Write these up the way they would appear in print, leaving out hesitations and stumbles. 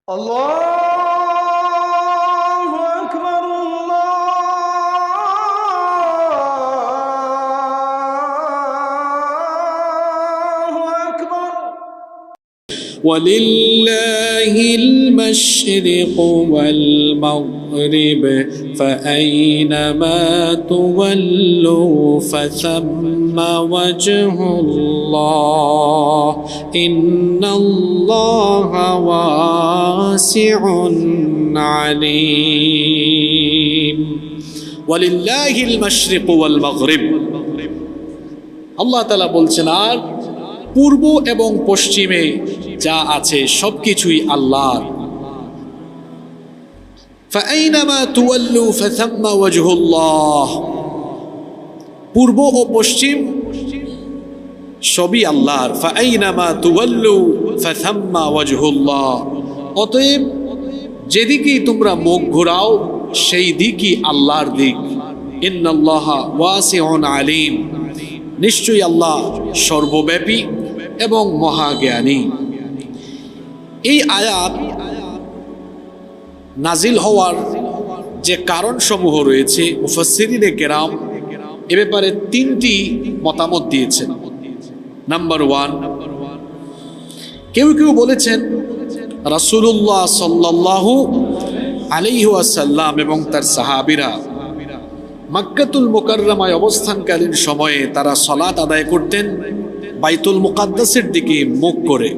الله أكبر الله أكبر ولله المشرق والمغرب فأينما تولوا فثم وجه الله إن الله واسع عليم ولله المشرق والمغرب আল্লাহ তাআলা বলছেন আর পূর্ব এবং পশ্চিমে যা আছে সবকিছুই আল্লাহর। ফাআইনামা তুওয়াল্লু ফাথাম্মা ওয়াজহুল্লাহ, পূর্ব ও পশ্চিম সবই আল্লাহর। ফাআইনামা তুওয়াল্লু ফাথাম্মা ওয়াজহুল্লাহ, অতএব যেদিকেই তোমরা মুখ ঘোরাও সেই দিকই আল্লাহর দিক। ইন্নাল্লাহা ওয়াসিউন আলিম, নিশ্চয়ই আল্লাহ সর্বব্যাপী এবং মহাজ্ঞানী। এই আয়াত নাজিল হওয়ার যে কারণসমূহ রয়েছে মুফাসসিরিনে কেরাম এ ব্যাপারে তিনটি মতামত দিয়েছেন। নাম্বার 1, কেউ কেউ বলেছেন রাসূলুল্লাহ সাল্লাল্লাহু আলাইহি ওয়াসাল্লাম এবং তার সাহাবীরা মক্কাতুল মুকাররমায় অবস্থানকালীন সময়ে তারা সালাত আদায় করতেন বাইতুল মুকাদ্দাসের দিকে মুখ করে।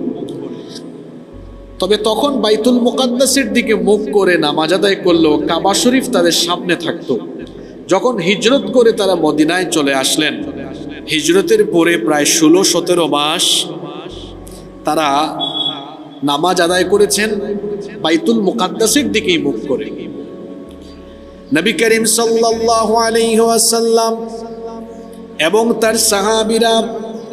তবে তখন বাইতুল মুকাদ্দাসের দিকে মুখ করে নামাজ আদায় করলেও কাবা শরীফ তাদের সামনে থাকতো। যখন হিজরত করে তারা মদিনায় চলে আসলেন, হিজরতের পরে প্রায় 16-17 মাস তারা নামাজ আদায় করেছেন বাইতুল মুকাদ্দাসের দিকেই মুখ করে। নবী করিম সাল্লাল্লাহু আলাইহি ওয়াসাল্লাম এবং তার সাহাবীরা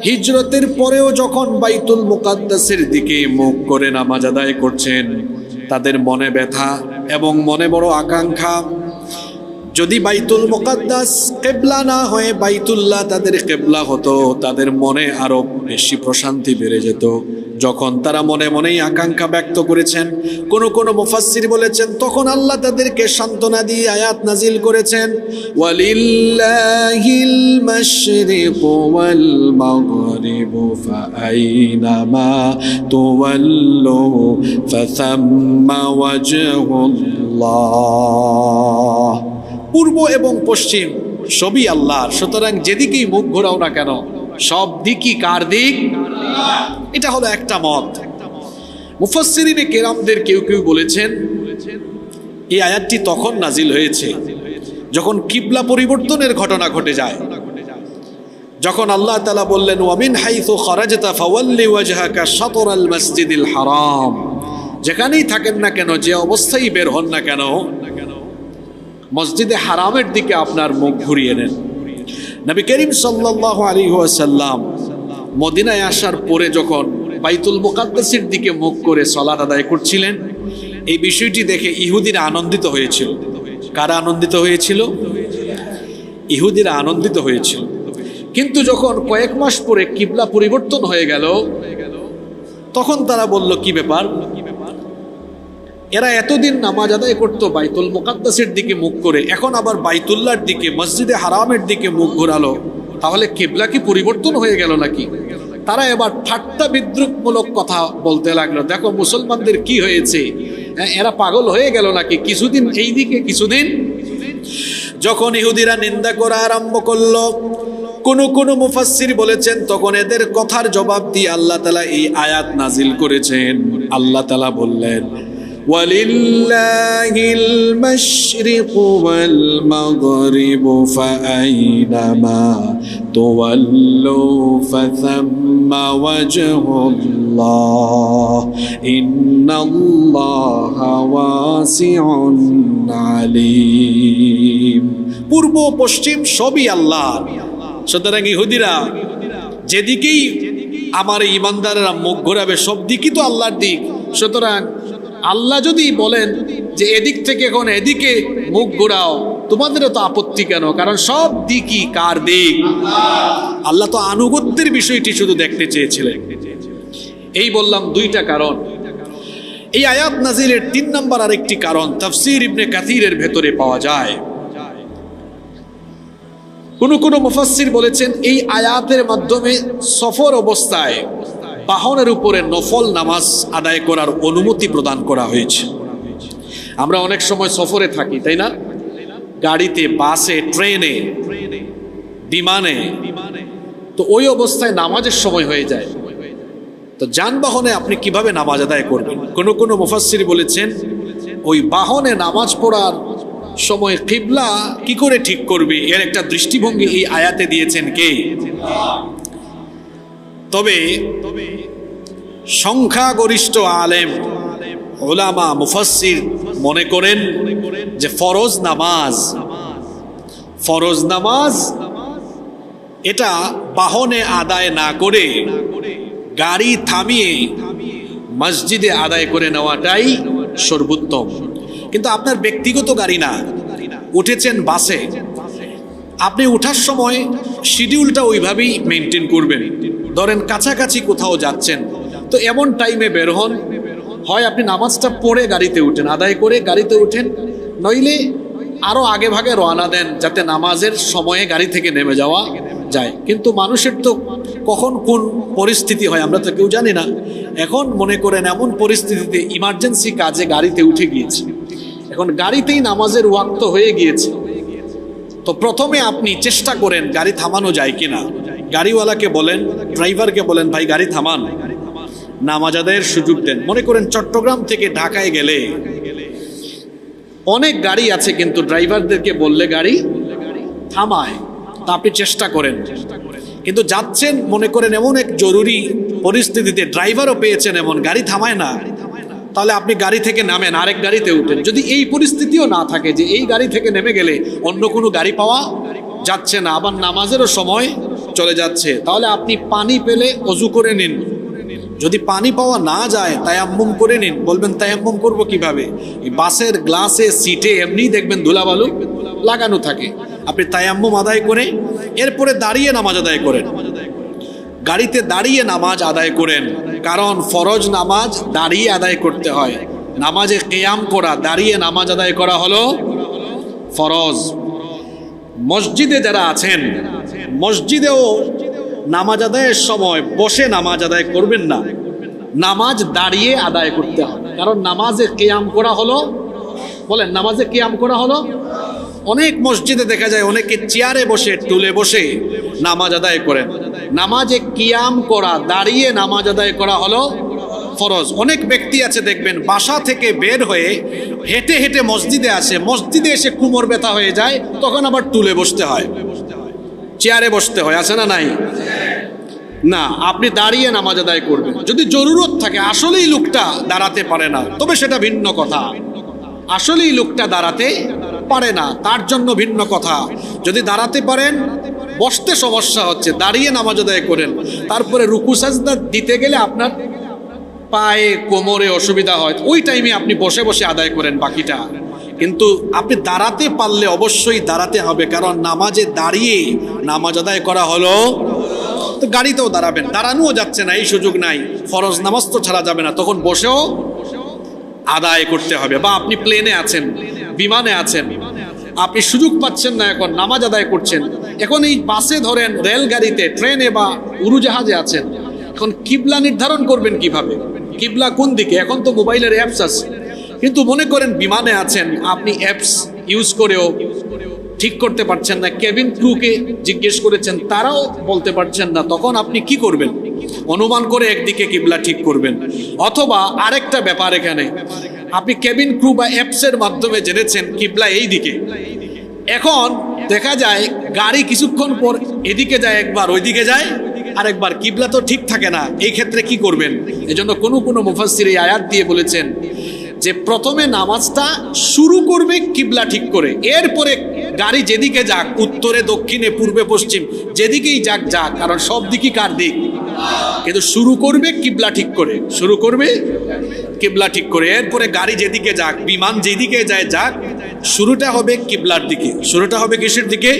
হিজরতের পরেও যখন বাইতুল মুকাদ্দাসের দিকে মুখ করে নামাজ আদায় করছেন, তাদের মনে ব্যথা এবং মনে বড় আকাঙ্ক্ষা, যদি বাইতুল মুকাদ্দাস কিবলা না হয়ে বাইতুল্লাহ তাদের কিবলা হতো, তাদের মনে আরো বেশি প্রশান্তি বেড়ে যেত। যখন তারা মনে মনেই আকাঙ্ক্ষা ব্যক্ত করেছেন, কোন মুফাসসির বলেছেন তখন আল্লাহ তাদেরকে সান্ত্বনা দিয়ে আয়াত নাজিল করেছেন, ওয়ালিল্লাহিল মাশরিকু ওয়াল মাগরিবু ফাআইনামা তুওয়াল্লু ফাথাম্মা ওয়াজহুল্লাহ, পূর্ব এবং পশ্চিম সবই আল্লাহর, সুতরাং যেদিকেই মুখ ঘোরাও না কেন সব দিকই কার দিক? এটা হলো একটা মত। মুফাসসিরিনে কেরামদের কেউ কেউ বলেছেন এই আয়াতটি তখন নাজিল হয়েছে যখন কিবলা পরিবর্তনের ঘটনা ঘটে যায়, যখন আল্লাহ তাআলা বললেন ওয়ামিন হাইসু খারাজতা ফাওয়াল্লি ওয়াজহাকা শাতরাল মাসজিদিল হারাম, যেখানেই থাকেন না কেন, যে অবস্থায় বের হন না কেন, মসজিদে হারামের দিকে আপনার মুখ ঘুরিয়ে নেন। নবী করিম সাল্লাল্লাহু আলাইহি ওয়াসাল্লাম মদিনায় আসার পরে যখন বাইতুল মুকাদ্দাসের দিকে মুখ করে সালাত আদায় করছিলেন, এই বিষয়টি দেখে ইহুদিরা আনন্দিত হয়েছিল। কারা আনন্দিত হয়েছিল? ইহুদিরা আনন্দিত হয়েছিল। কিন্তু যখন কয়েক মাস পরে কিবলা পরিবর্তন হয়ে গেল, তখন তারা বলল কি ব্যাপার, এরা এতদিন নামাজ আদায় করত বাইতুল মুকাদ্দাসের দিকে মুখ করে, এখন আবার বাইতুল্লাহর দিকে মসজিদে হারামের দিকে মুখ ঘোরালো, তাহলে কিবলা কি পরিবর্তন হয়ে গেল নাকি? তারা এবার ঠাট্টা বিদ্রুপমূলক কথা বলতে লাগলো, দেখো মুসলমানদের কি হয়েছে, এরা পাগল হয়ে গেল নাকি, কিছুদিন এই দিকে কিছুদিন। যখন ইহুদিরা নিন্দা করা আরম্ভ করলো, কোন মুফাসসির বলেছেন তখন এদের কথার জবাব দিয়ে আল্লাহ তাআলা এই আয়াত নাজিল করেছেন। আল্লাহ তাআলা বললেন ওয়ালিল্লাহিল মাশরিকু ওয়াল মাগরিবু ফাআইনামা তুওয়াল্লু ফাথাম্মা ওয়াজহুল্লাহ ইন্নাল্লাহা ওয়াসিউন আলিম, পূর্ব পশ্চিম সবই আল্লাহর। সুতরাং ইহুদিরা যেদিকেই আমার ইমানদারেরা মুখ ঘোরাবে সব দিকই তো আল্লাহর দিক। সুতরাং আল্লাহ যদি বলেন যে এদিক থেকে এখন এদিকে মুখ ঘোরাও, তোমাদেরও তো আপত্তি কেন? কারণ সব দিকই কার দিক? আল্লাহ তো আনুগত্যের বিষয়টি শুধু দেখতে চেয়েছিলেন। এই বললাম দুইটা কারণ। এই আয়াত নাজিলের 3 নম্বর আরেকটি কারণ তাফসীর ইবনে কাসিরের ভেতরে পাওয়া যায়। কোন মুফাসসির বলেছেন এই আয়াতের মাধ্যমে সফর অবস্থায় বাহনের উপরে নফল নামাজ আদায় করার অনুমতি প্রদান করা হয়েছে। আমরা অনেক সময় সফরে থাকি, তাই না? গাড়িতে, বাসে, ট্রেনে, বিমানে, তো ওই অবস্থায় নামাজের সময় হয়ে যায়। তো যানবাহনে আপনি কিভাবে নামাজ আদায় করবেন? কোন মুফাসসির বলেছেন ওই বাহনে নামাজ পড়ার সময় কিবলা কি করে ঠিক করবে এর একটা দৃষ্টিভঙ্গি এই আয়াতে দিয়েছেন কে? তবে সংখ্যাগরিষ্ঠ আলেম, উলামা, মুফাসসির মনে করেন যে ফরজ নামাজ এটা বাহনে আদায় না করে গাড়ি থামিয়ে মসজিদে আদায় করে নেওয়াটাই সর্বোত্তম। কিন্তু আপনার ব্যক্তিগত গাড়ি না, উঠেছেন বাসে, আপনি উঠার সময় শিডিউলটা ওইভাবেই মেনটেন করবেন। ধরেন কাছাকাছি কোথাও যাচ্ছেন, তো এমন টাইমে বের হন, হয় আপনি নামাজটা পড়ে গাড়িতে উঠেন, আদায় করে গাড়িতে উঠেন, নইলে আরো আগে ভাগে রওনা দেন যাতে নামাজের সময়ে গাড়ি থেকে নেমে যাওয়া যায়। কিন্তু মানুষের তো কখন কোন পরিস্থিতি হয় আমরা তো কেউ জানি না। এখন মনে করেন এমন পরিস্থিতিতে ইমার্জেন্সি কাজে গাড়িতে উঠে গিয়েছে, এখন গাড়িতেই নামাজের ওয়াক্ত হয়ে গিয়েছে, তো প্রথমে আপনি চেষ্টা করেন গাড়ি থামানো যায় কিনা। গাড়িওয়ালাকে বলেন, ড্রাইভারকে বলেন, ভাই গাড়ি থামান, নামাজ আদায়ের সুযোগ দেন। মনে করেন চট্টগ্রাম থেকে ঢাকায় গেলে অনেক গাড়ি আছে, কিন্তু ড্রাইভারদেরকে বললে গাড়ি থামায়, তা আপনি চেষ্টা করেন। কিন্তু যাচ্ছেন মনে করেন এমন এক জরুরি পরিস্থিতিতে, ড্রাইভারও পেয়েছেন এমন, গাড়ি থামায় না, তাহলে আপনি গাড়ি থেকে নামেন, আরেক গাড়িতে উঠেন। যদি এই পরিস্থিতিও না থাকে যে এই গাড়ি থেকে নেমে গেলে অন্য কোনো গাড়ি পাওয়া যাচ্ছে না, আবার নামাজেরও সময় চলে যাচ্ছে, তাহলে আপনি পানি পেলে অজু করে নিন। যদি পানি পাওয়া না যায় তায়াম্মুম করে নিন। বলবেন তায়াম্মুম করব কিভাবে? এই বাসের গ্লাসে, সিটে এমনি দেখবেন ধুলাবালু লাগানো থাকে, আপনি তায়াম্মুম আদায় করে এরপরে দাঁড়িয়ে নামাজ আদায় করেন। গাড়িতে দাঁড়িয়ে নামাজ আদায় করেন, কারণ ফরজ নামাজ দাঁড়িয়ে আদায় করতে হয়। নামাজে কিয়াম করা, দাঁড়িয়ে নামাজ আদায় করা হলো ফরজ। মসজিদে যারা আছেন, মসজিদেও নামাজ আদায়ের সময় বসে নামাজ আদায় করবেন না, নামাজ দাঁড়িয়ে আদায় করতে হবে। কারণ নামাজে কিয়াম করা হলো, বলেন নামাজে কিয়াম করা হলো। অনেক মসজিদে দেখা যায় অনেকে চেয়ারে বসে, টুলে বসে নামাজ আদায় করেন। নামাজে কিয়াম করা, দাঁড়িয়ে নামাজ আদায় করা হলো ফরজ। অনেক ব্যক্তি আছে দেখবেন বাসা থেকে বের হয়ে হেঁটে হেঁটে মসজিদে আসে, মসজিদে এসে কোমর ব্যথা হয়ে যায়, তখন আবার টুলে বসতে হয়, চেয়ারে বসতে হয়, আছে না নাই? না, আপনি দাঁড়িয়ে নামাজ আদায় করবেন। যদি জরুরত থাকে, আসলেই লোকটা দাঁড়াতে পারে না, তবে সেটা ভিন্ন কথা। আসলেই লোকটা দাঁড়াতে পারে না, তার জন্য ভিন্ন কথা। যদি দাঁড়াতে পারেন, বসতে সমস্যা হচ্ছে, দাঁড়িয়ে নামাজ আদায় করেন। তারপরে রুকু সাজদা দিতে গেলে আপনার পায়ে, কোমরে অসুবিধা হয়, ওই টাইমে আপনি বসে বসে আদায় করেন বাকিটা। কিন্তু আপনি দাঁড়াতে পারলে অবশ্যই দাঁড়াতে হবে, কারণ নামাজে দাঁড়িয়ে নামাজ আদায় করা হলো। তো গাড়িতেও দাঁড়াবেন, দাঁড়ানোও যাচ্ছে না, এই সুযোগ নাই, ফরজ নামাজ তো ছাড়া যাবে না, তখন বসেও আদায় করতে হবে। বা আপনি প্লেনে আছেন, বিমানে আছেন, আপনি সুযোগ পাচ্ছেন না, এখন নামাজ আদায় করছেন। এখন এই বাসে ধরেন, রেলগাড়িতে, ট্রেনে বা উড়োজাহাজে আছেন, এখন কিবলা নির্ধারণ করবেন কিভাবে? কিবলা কোন দিকে? এখন তো মোবাইলের অ্যাপস আছে, কিন্তু মনে করেন বিমানে আছেন, আপনি অ্যাপস ইউজ করেও ঠিক করতে পারছেন না, কেবিন ক্রুকে জিজ্ঞেস করেছেন, তারাও বলতে পারছেন না, তখন আপনি কি করবেন? অনুমান করে একদিকে কিবলা ঠিক করবেন। অথবা আরেকটা ব্যাপার, এখানে আপনি কেবিন ক্রু বা অ্যাপসের মাধ্যমে জেনেছেন কিবলা এই দিকে, এখন দেখা যায় গাড়ি কিছুক্ষণ পর এদিকে যায় একবার, ওইদিকে যায় আরেকবার, কিবলা তো ঠিক থাকে না, এই ক্ষেত্রে কি করবেন? এজন্য কোনো মুফাসসির এই আয়াত দিয়ে বলেছেন যে প্রথমে নামাজটা শুরু করবে কিবলা ঠিক করে, এরপরে গাড়ি যেদিকে যাক, উত্তরে, দক্ষিণে, পূর্বে, পশ্চিম, যেদিকেই যাক, কারণ সব দিকই কার দিক, কিন্তু শুরু করবে কিবলা ঠিক করে, শুরু করবে কিবলা ঠিক করে, এরপরে গাড়ি যেদিকে যাক, বিমান যেদিকে যায় যাক, শুরুটা হবে কিবলার দিকে। শুরুটা হবে কিসের দিকে?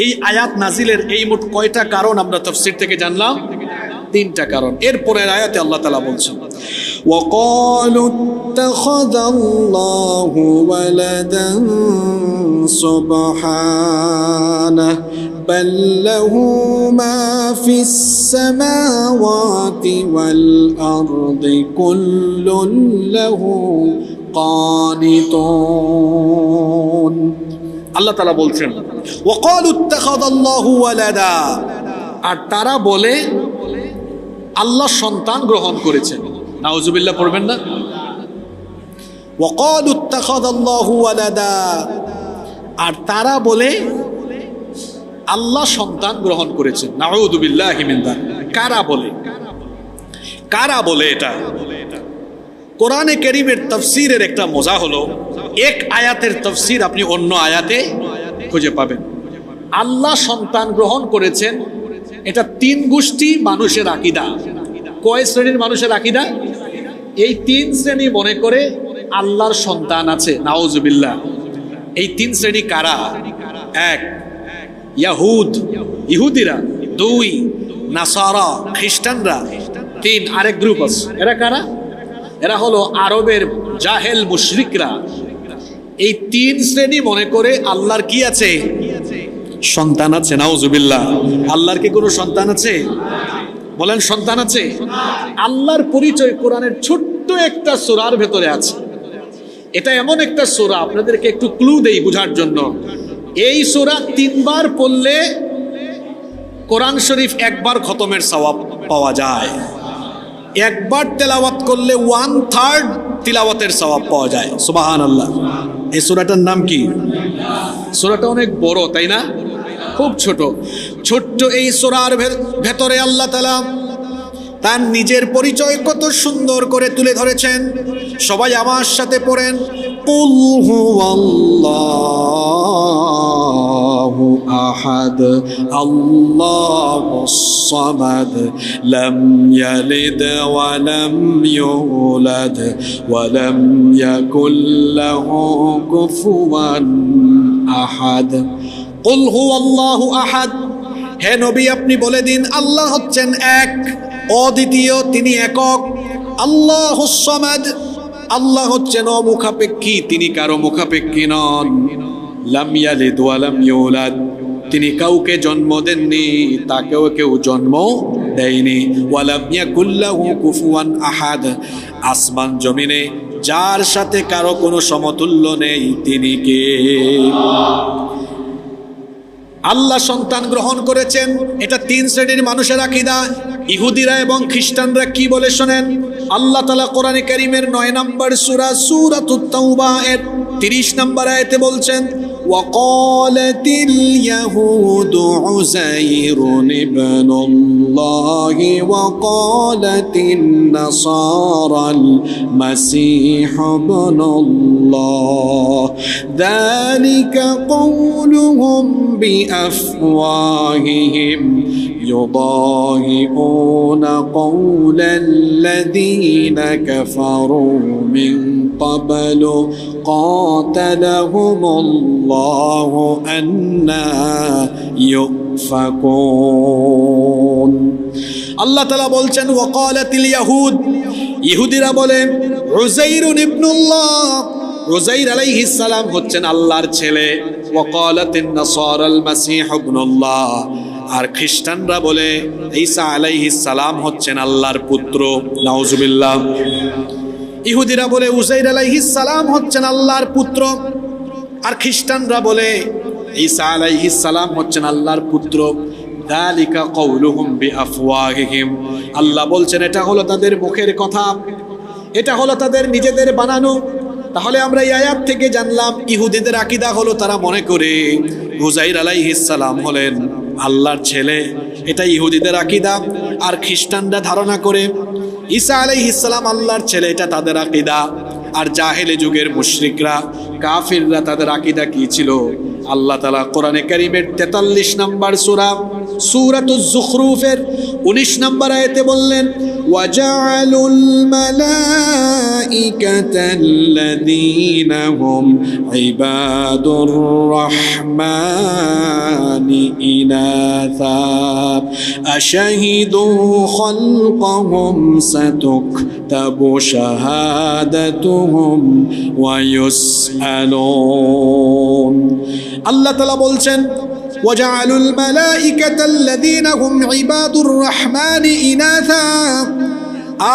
এই আয়াত নাজিলের এই মোট কয়টা কারণ আমরা তাফসীর থেকে জানলাম? তিনটা কারণ। এরপরের আয়াতে আল্লাহ তাআলা বলছেন وقالوا اتخذ الله ولدا سبحانه بل له ما في السماوات والأرض كل له قانتون। আল্লাহ তাআলা বলছেন ওয়াকালু ইত্তাখাযাল্লাহু ওয়ালাদা, আর তারা বলে আল্লাহ সন্তান গ্রহণ করেছেন। নাউজুবিল্লাহ পড়বেন না? ওয়াকালু ইত্তাখাযাল্লাহু ওয়ালাদা, আর তারা বলে আল্লাহ সন্তান গ্রহণ করেছেন। নাউযু বিল্লাহি মিন যালিক। কারা বলে? কারা বলে এটা? কোরআনে কারীমের তাফসীরের একটা মজা হলো, এক আয়াতের তাফসীর আপনি অন্য আয়াতে খুঁজে পাবেন। আল্লাহ সন্তান গ্রহণ করেছেন, এটা তিন গোষ্ঠী মানুষের আকীদা। কয় শ্রেণীর মানুষের আকীদা? এই তিন শ্রেণী মনে করে আল্লাহর সন্তান আছে। নাউজুবিল্লাহ। এই তিন শ্রেণী কারা? এক, ইয়াহুদ, ইহুদিরা। দুই, নাসারা, খ্রিস্টানরা। তিন, আরেক গ্রুপ আছে। এরা কারা? এরা হলো আরবের জাহেল মুশরিকরা। এই তিন শ্রেণী মনে করে আল্লাহর কি আছে? সন্তান আছে। নাউজুবিল্লাহ। আল্লাহর কি কোনো সন্তান আছে? বলেন সন্তান আছে? আল্লাহর পরিচয় কোরআনের ছোট্ট একটা সূরার ভেতরে আছে। এটা এমন একটা সূরা, আপনাদেরকে একটু ক্লু দেই বোঝার জন্য। এই সূরা তিনবার পড়লে কোরআন শরীফ একবার খতমের সওয়াব পাওয়া যায়। একবার তেলাওয়াত করলে 1/3 তিলাওয়াতের সওয়াব পাওয়া যায়। সুবহানাল্লাহ। এই সূরাটার নাম কি? সূরাটা অনেক বড়, তাই না? খুব ছোট। ছোট্ট এই সূরার ভেতরে আল্লাহ তাআলা তার নিজের পরিচয় কত সুন্দর করে তুলে ধরেছেন। সবাই আমার সাথে পড়েন, কুল হুয়াল্লাহু আহাদ আল্লাহুস সামাদ লাম ইয়ালিদ ওয়া লাম ইউলাদ ওয়া লাম ইয়াকুল লাহু কুফুয়ান আহাদ। কুল হুয়াল্লাহু আহাদ, হে নবী আপনি বলে দিন আল্লাহ হচ্ছেন এক, অদ্বিতীয়, তিনি একক। আল্লাহুস সামাদ, আল্লাহ হচ্ছেন অমুখাপেক্ষী, তিনি কারো মুখাপেক্ষী নন। লাম ইয়ালিদ ওয়া লাম ইউলাদ, তিনি কাউকে জন্ম দেননি, তাকেও কেউ জন্ম দেয়নি। ওয়া লাম ইয়াকুল লাহু কুফুয়ান আহাদ, আসমান জমিনে যার সাথে কারো কোনো সমতুল্য নেই তিনি কে? আল্লাহ সন্তান গ্রহণ করেছেন, এটা তিন শ্রেণীর মানুষের আকীদা। ইহুদিরা এবং খ্রিস্টানরা কি বলে শোনেন। আল্লাহ তাআলা কোরআনে কারীমের 9 নম্বর সূরা সূরাতুত তাওবা এর 30 নম্বর আয়াতে বলছেন, ওয়াকালাতিল ইয়াহুদু উযাইরুন ইবনুল্লাহ ওয়াকালাতিন নাসারাল মাসীহ ইবনুল্লাহ যালিকা কওলুহুম বিআফওয়াহিহিম يضاهئون قول الذين كفروا من قبل قاتلهم الله أنى يؤفكون। আল্লাহ তাআলা বলছেন ওয়াকালাতিল ইয়াহুদ, ইহুদিরা বলে উযাইরুন ইবনুল্লাহ, উযাইর আলাইহিস সালাম হচ্ছেন আল্লাহর ছেলে। ওয়াকালাতিন নাসারাল মাসীহ ইবনুল্লাহ, আর খ্রিস্টানরা বলে ঈসা আলাইহিস সালাম হচ্ছেন আল্লাহর পুত্র। নাউজুবিল্লাহ। ইহুদিরা বলে উযাইর আলাইহিস সালাম হচ্ছেন আল্লাহর পুত্র, আর খ্রিস্টানরা বলে ঈসা আলাইহিস সালাম হচ্ছেন আল্লাহর পুত্র। যালিকা কওলুহুম বিআফওয়াহিহিম, আল্লাহ বলছেন এটা হলো তাদের মুখের কথা, এটা হলো তাদের নিজেদের বানানো। তাহলে আমরা এই আয়াত থেকে জানলাম ইহুদিদের আকীদা হলো তারা মনে করে উযাইর আলাইহিস সালাম হলেন আল্লাহর ছেলে, এটা ইহুদিদের আকীদা। আর খ্রিস্টানরা ধারণা করে ঈসা আলাইহিস সালাম আল্লাহর ছেলে, এটা তাদের আকীদা। আর জাহেলি যুগের মুশরিকরা, কাফিররা, তাদের আকীদা কি ছিল? আল্লাহ তাআলা কোরআনে কারীমের 43 নম্বর সূরা সূরাতুজ যুখরুফের 19 নম্বর আয়াতে বললেন, ওয়াজাআলুল মালাইকাতা الملائكة الذين هم عباد الرحمن إناثا أشهدوا خلقهم ستكتب شهادتهم ويسألون আল্লাহ তাআলা বলছেন وجعلوا الملائكة الذين هم عباد الرحمن إناثا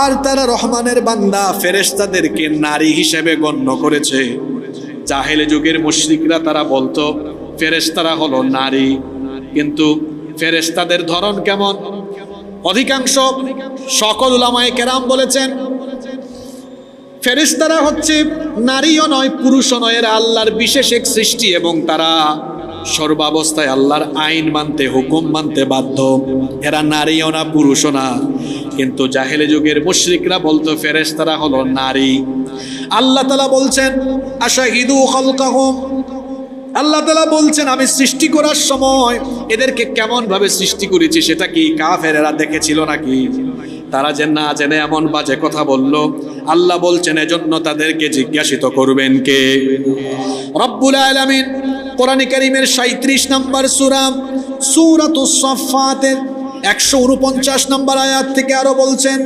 আর তারা রহমানের বান্দা ফেরেশতাদেরকে নারী হিসেবে গণ্য করেছে। জাহেলে যুগের মুশরিকরা তারা বলতো ফেরেশতারা হলো নারী, কিন্তু ফেরেশতাদের ধরন কেমন? অধিকাংশ সকল উলামায়ে কেরাম বলেছেন ফেরেশতারা হচ্ছে নারীও নয় পুরুষও নয়, এরা আল্লাহর বিশেষ এক সৃষ্টি এবং তারা সর্বাবস্থায় আল্লাহর আইন মানতে হুকুম মানতে বাধ্য। এরা নারীও না পুরুষও না, কিন্তু জাহেলে যুগের মুশরিকরা বলতো ফেরেশতারা হলো নারী। আল্লাহ তাআলা বলছেন আশাহিদু খালকাহুম, আল্লাহ তাআলা বলছেন আমি সৃষ্টি করার সময় এদেরকে কেমন ভাবে সৃষ্টি করেছি সেটা কি কাফেরেরা দেখেছিল নাকি? তারা যে না জেনে এমন বাজে কথা বলল, আল্লাহ বলছেন এজন্য তাদেরকে জিজ্ঞাসিত করবেন কে? রব্বুল আলামিন কোরআন কারীমের 37 নম্বর সূরা সূরাতুস সাফফাতের 149 নম্বর আয়াত থেকে আরো বলছেন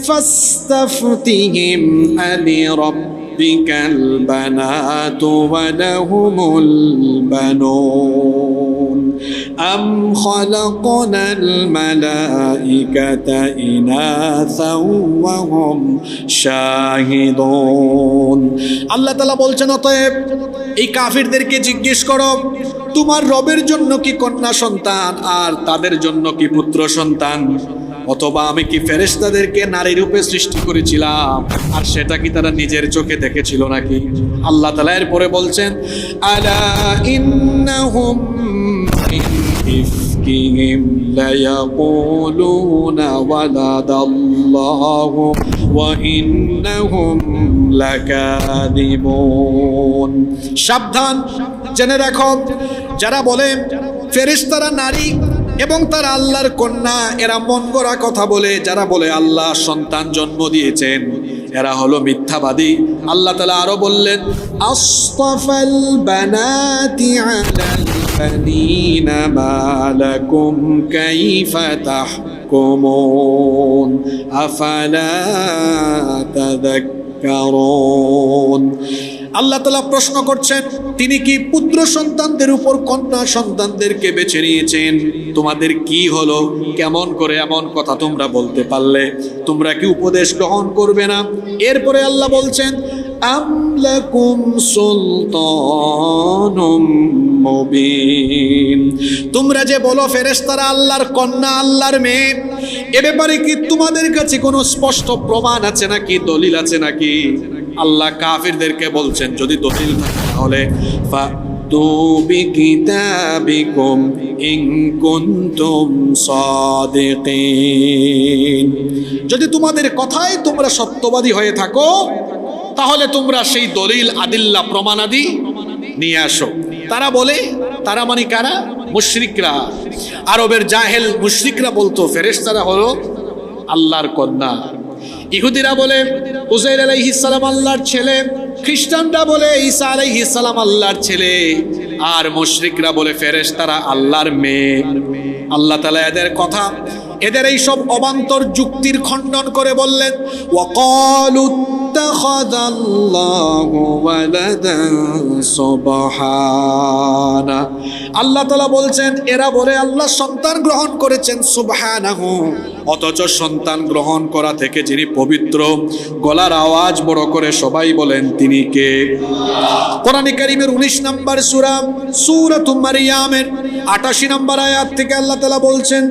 ফাস্তাফতিহিম আলি রাব্বিকাল বানাতু ওয়া লাহুমুল বানুন আম খালাকনাল মালাইকাতা ইনাসা ওয়া হুম শাহিদুন। আল্লাহ তাআলা বলছেন অতএব এই কাফিরদেরকে জিজ্ঞেস করো তোমার রবের জন্য কি কন্যা সন্তান আর তাদের জন্য কি পুত্র সন্তান, অথবা আমি কি ফেরেশতাদেরকে নারী রূপে সৃষ্টি করেছিলাম আর সেটা কি তারা নিজের চোখে দেখেছিল নাকি? আল্লাহ তাআলা এরপরে বলছেন আলা ইন্নাহুম মিন ইফকিহিম লায়াকুলুনা ওয়ালাদাল্লাহু ওয়া ইন্নাহুম লাকাযিবুন। সাবধান, জেনে রাখো যারা বলে ফেরেশতারা নারী এবং তারা আল্লাহর কন্যা, এরা মন গড়া কথা বলে। যারা বলে আল্লাহ সন্তান জন্ম দিয়েছেন এরা হলো মিথ্যাবাদী। আল্লাহ তাআলা আরো বললেন আসতাফাল বানাতি আলাল বানিনা মা লাকুম কাইফা তাহকুমুন আফালা তাযাক্কারুন। আল্লাহ তাআলা প্রশ্ন করছেন তিনি কি পুত্র সন্তানদের উপর কন্যা সন্তানদেরকে বেছে নিয়েছেন? তোমাদের কি হলো? কেমন করে এমন কথা তোমরা বলতে পারলে? তোমরা কি উপদেশ গ্রহণ করবে না? এরপরে আল্লাহ বলছেন আম লাকুম সুলতানুম মুবিন। তোমরা যে বলো ফেরেশতারা আল্লাহর কন্যা আল্লাহর মেয়ে, এ ব্যাপারে কি তোমাদের কাছে কোনো স্পষ্ট প্রমাণ আছে নাকি, দলিল আছে নাকি? আল্লাহ কাফিরদেরকে বলছেন যদি দলিল থাকে তাহলে ফাতু বিকিতাবিকুম ইন কুনতুম সাদিকিন। যদি তোমাদের কথাই তোমরা সত্যবাদী হয়ে থাকো তাহলে তোমরা সেই দলিল আদিল্লা প্রমাণাদি নিয়ে আসো। তারা বলে, তারা মানে কারা? মুশরিকরা। আরবের জাহেল মুশরিকরা বলতো ফেরেশতারা হলো আল্লাহর কন্যা। ইহুদিরা বলে উযাইর আলাইহিস সালাম আল্লাহর ছেলে, খ্রিস্টানরা বলে ঈসা আলাইহিস সালাম আল্লাহর ছেলে, আর মুশরিকরা বলে ফেরেশতারা আল্লাহর মেয়ে। আল্লাহ তাআলা এদের কথা, এদের এই সব অবান্তর যুক্তির খণ্ডন করে বললেন ওয়াকালু ইত্তাখাযাল্লাহু ওয়ালাদান সুবহানা। আল্লাহ তাআলা বলছেন এরা বলে আল্লাহ সন্তান গ্রহণ করেছেন সুবহানাহু, অথচ সন্তান গ্রহণ করা থেকে যিনি পবিত্র, গলার আওয়াজ বড় করে সবাই বলেন তিনি কে? কোরআন কারীমের 19 নম্বর সূরা সূরাতু মারইয়ামের 88 নম্বর আয়াত থেকে আল্লাহ তাআলা বলছেন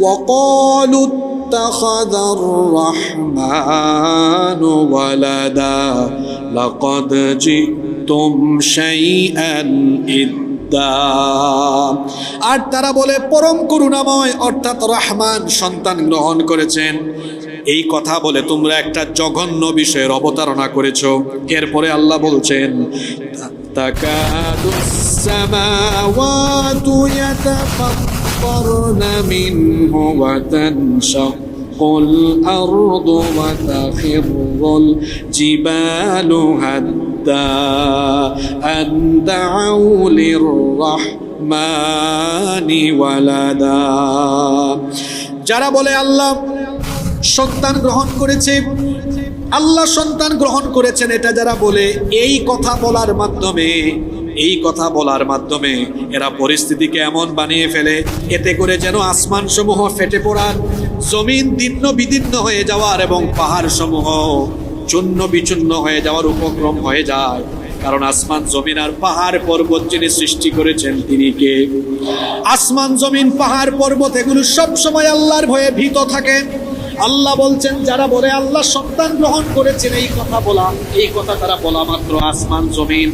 ওয়াকালু ইত্তাখাযার রাহমানু ওয়ালাদা লাকাদ জিতুম শাইআন ইদ্দা। আর তারা বলে পরম করুণাময় অর্থাৎ রহমান সন্তান গ্রহণ করেছেন, এই কথা বলে তোমরা একটা জঘন্য বিষয়ের অবতারণা করেছো। এরপরে আল্লাহ বলছেন তাকাদুস সামাওয়াতু ইয়াতাফাত্তারনা মিনহু ওয়া তানশাক্কু الأرض وتخر الجبال هدا أن دعوا للرحمن ولدا। যারা বলে আল্লাহ সন্তান গ্রহণ করেছে, আল্লাহ সন্তান গ্রহণ করেছেন, এটা যারা বলে, এই কথা বলার মাধ্যমে এরা পরিস্থিতিকে এমন বানিয়ে ফেলে, এতে করে যেন আসমান সমূহ ফেটে পড়ার, জমিন দীর্ণ বিদীর্ণ হয়ে যাওয়ার এবং পাহাড় সমূহ চূর্ণ বিচূর্ণ হয়ে যাওয়ার উপক্রম হয়ে যায়। কারণ আসমান জমিন আর পাহাড় পর্বত যিনি সৃষ্টি করেছেন তিনি কে? আসমান জমিন পাহাড় পর্বত এগুলো সব সময় আল্লাহর ভয়ে ভীত থাকে। আল্লাহ বলছেন যারা বলে আল্লাহ সন্তান গ্রহণ করেছেন, এই কথা তারা বলা মাত্র আসমান জমিন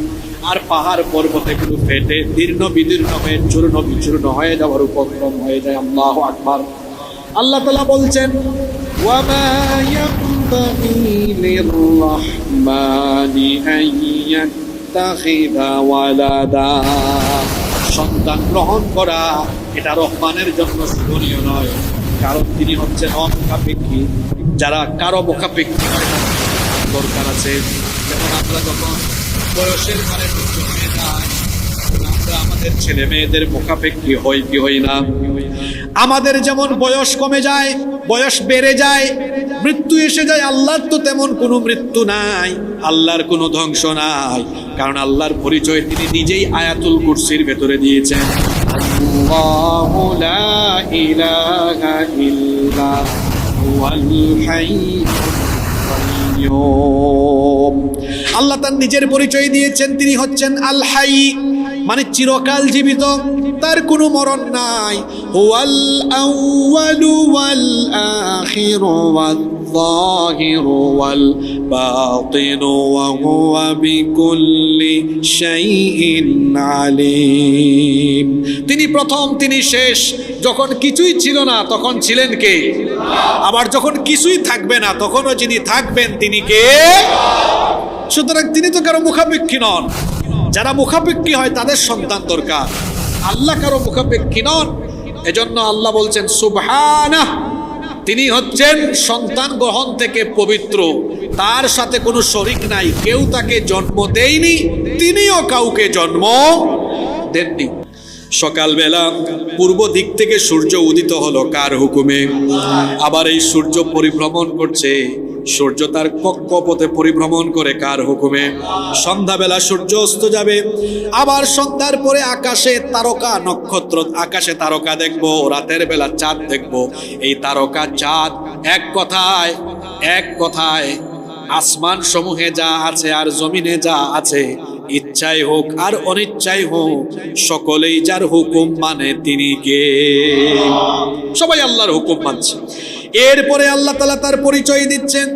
আর পাহাড় পর্বত এগুলো ফেটে দীর্ণ বিদীর্ণ হয়ে চূর্ণ বিচূর্ণ হয়ে যাওয়ার উপক্রম হয়ে যায়। আল্লাহু আকবার। আল্লাহ তাআলা বলছেন ওয়ামা ইয়ানবাগি লিররহমানি আন ইয়াত্তাখিযা ওয়ালাদা। সন্তান গ্রহণ করা এটা রহমানের জন্য শোভনীয় নয়, কারণ তিনি হচ্ছেন অমুখাপেক্ষী। যারা কারো মুখাপেক্ষী দরকার আছে, যেমন আমরা যখন বয়সের মানে হয়ে যায়, আমরা আমাদের ছেলে মেয়েদের মুখাপেক্ষী হই কি হই না? আমাদের যেমন বয়স কমে যায়, বয়স বেড়ে যায়, মৃত্যু এসে যায়, আল্লাহর তো তেমন কোনো মৃত্যু নাই, আল্লাহর কোনো ধ্বংস নাই, কারণ আল্লাহর পরিচয় তিনি নিজেই আয়াতুল কুরসির ভেতরে দিয়েছেন। আল্লাহু লা ইলাহা ইল্লা হুয়াল হাইয়্যুল কাইয়্যুম। আল্লাহ তার নিজের পরিচয় দিয়েছেন, তিনি হচ্ছেন আল হাই, মানে চিরকাল জীবিত, তার কোনো মরণ নাই। হুয়াল আউয়ালু ওয়াল আখিরু ওয়াল যাহিরু ওয়াল বাতিনু ওয়া হুয়া বিকুল্লি শাইইন আলিম। তিনি প্রথম, তিনি শেষ। যখন কিছুই ছিল না তখন ছিলেন কে? আবার যখন কিছুই থাকবে না তখনও যিনি থাকবেন তিনি কে? সুতরাং তিনি তো কারো মুখাপেক্ষী নন। যারা মুখাপেক্ষী হয় তাদের সন্তান দরকার, আল্লাহ কারো মুখাপেক্ষী নন। এজন্য আল্লাহ বলছেন সুবহানাহু, তিনি হচ্ছেন সন্তান গ্রহণ থেকে পবিত্র, তার সাথে কোনো শরীক নাই, কেউ তাকে জন্ম দেয়নি, তিনিও কাউকে জন্ম দেননি। সকালবেলা পূর্ব দিক থেকে সূর্য উদিত হলো কার হুকুমে? আবার এই সূর্য পরিভ্রমণ করছে, সূর্য তার কক্ষপথে পরিভ্রমণ করে কার হুকুমে? সন্ধ্যাবেলা সূর্য অস্ত যাবে, আবার সন্ধ্যার পরে আকাশে তারকা নক্ষত্র, আকাশে তারকা দেখবো, রাতের বেলা চাঁদ দেখবো। এই তারকা চাঁদ এক কথায় আসমান সমূহে যা আছে আর জমিনে যা আছে, ইচ্ছাই হোক আর অনিচ্ছাই হোক, সকলেই যার হুকুম মানে তিনি কে? সবাই আল্লাহর হুকুম মানছে। এরপরে আল্লাহ তাআলা তার পরিচয় দিচ্ছেন।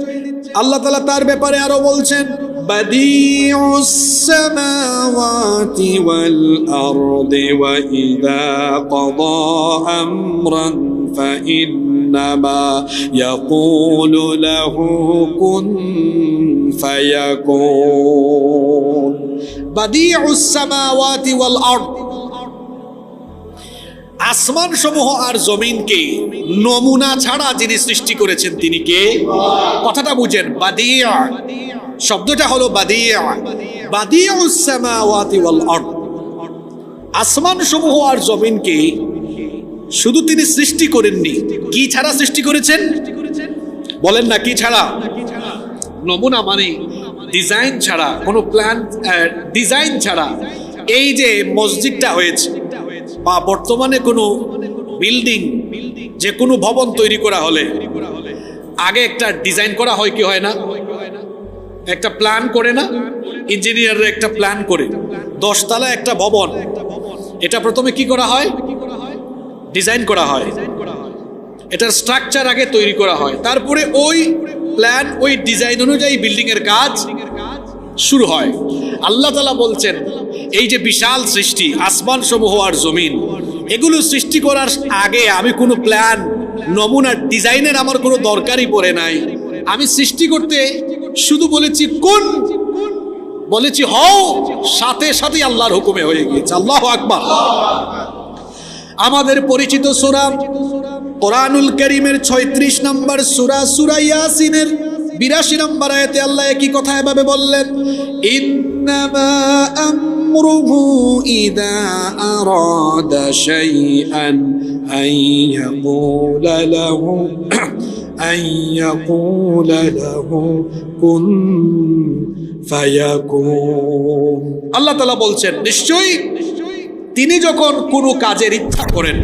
আল্লাহ তাআলা তার ব্যাপারে আরো বলছেন বাদিউস সামাওয়াতি ওয়াল আরদি ওয়া ইযা ক্বাদা আমরান ফাইন্নামা ইয়াকুলু লাহু কুন ফায়াকুন। বাদিউস সামাওয়াতি ওয়াল আরদ, আসমান সমূহ আর জমিনকে নমুনা ছাড়া যিনি সৃষ্টি করেছেন তিনি কে? কথাটা বুঝেন, বাদিয়া শব্দটা হলো বাদিয়া, বাদিউস সামাওয়াতি ওয়াল আরদ। আসমান সমূহ আর জমিনকে শুধু তিনি সৃষ্টি করেননি, কি ছাড়া সৃষ্টি করেছেন? বলেন না কি ছাড়া? নমুনা মানে ডিজাইন ছাড়া, কোনো প্ল্যান ডিজাইন ছাড়া। এই যে মসজিদটা হয়েছে বা বর্তমানে কোনো বিল্ডিং, যে কোনো ভবন তৈরি করা হলে আগে একটা ডিজাইন করা হয় কি হয় না? একটা প্ল্যান করে না? ইঞ্জিনিয়াররা একটা প্ল্যান করে 10 তলা একটা ভবন, এটা প্রথমে কি করা হয়? ডিজাইন করা হয়, এটার স্ট্রাকচার আগে তৈরি করা হয়, তারপরে ওই প্ল্যান ওই ডিজাইন অনুযায়ী বিল্ডিং এর কাজ শুরু হয়। আল্লাহ তাআলা বলছেন এই যে বিশাল সৃষ্টি আসমান সমূহ আর জমিন, এগুলো সৃষ্টি করার আগে আমি কোনো প্ল্যান, নমুনা, ডিজাইনের আমার কোনো দরকারই পড়ে নাই। আমি সৃষ্টি করতে শুধু বলেছি কোন, বলেছি হও, সাথে সাথে আল্লাহর হুকুমে হয়ে গিয়েছে। আল্লাহু আকবার। আমাদের পরিচিত সূরা কোরআনুল কারীমের 36 নম্বর সূরা সূরা ইয়াসিনের 82 নম্বর আয়াতে আল্লাহ একই কথা এভাবে বললেন, ইন্নামা আমরুহু ইযা আরাদা শাইআন আইয়াকুলা লাহু কুন ফায়াকুন। আল্লাহ তাআলা বলছেন, নিশ্চয়ই তিনি যখন কোনো কাজের ইচ্ছা করেন,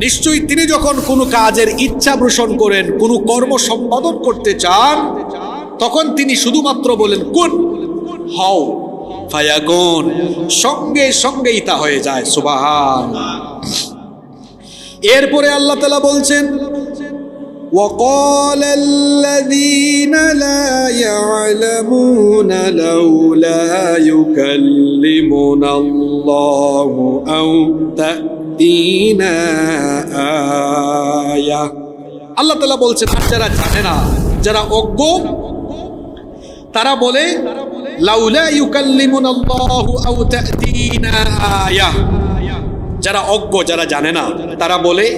নিশ্চয়ই তিনি যখন কোনো কাজের ইচ্ছা পোষণ করেন, কোনো কর্ম সম্পাদন করতে চান, তখন তিনি শুধুমাত্র বলেন কুন, হও, ফায়াকুন, সঙ্গে সঙ্গেই তা হয়ে যায়। সুবহানাল্লাহ। এরপরে আল্লাহ তাআলা বলছেন, وقال الذين لا يعلمون لولا يكلمنا الله أو تأتينا آية। আল্লাহ তাআলা বলছেন, যারা জানে না, যারা অজ্ঞ, তারা বলে লাউলা ইউকাল্লিমুনা আল্লাহু আও তা'তিনা আয়া। যারা অজ্ঞ, যারা জানে না, তারা বলে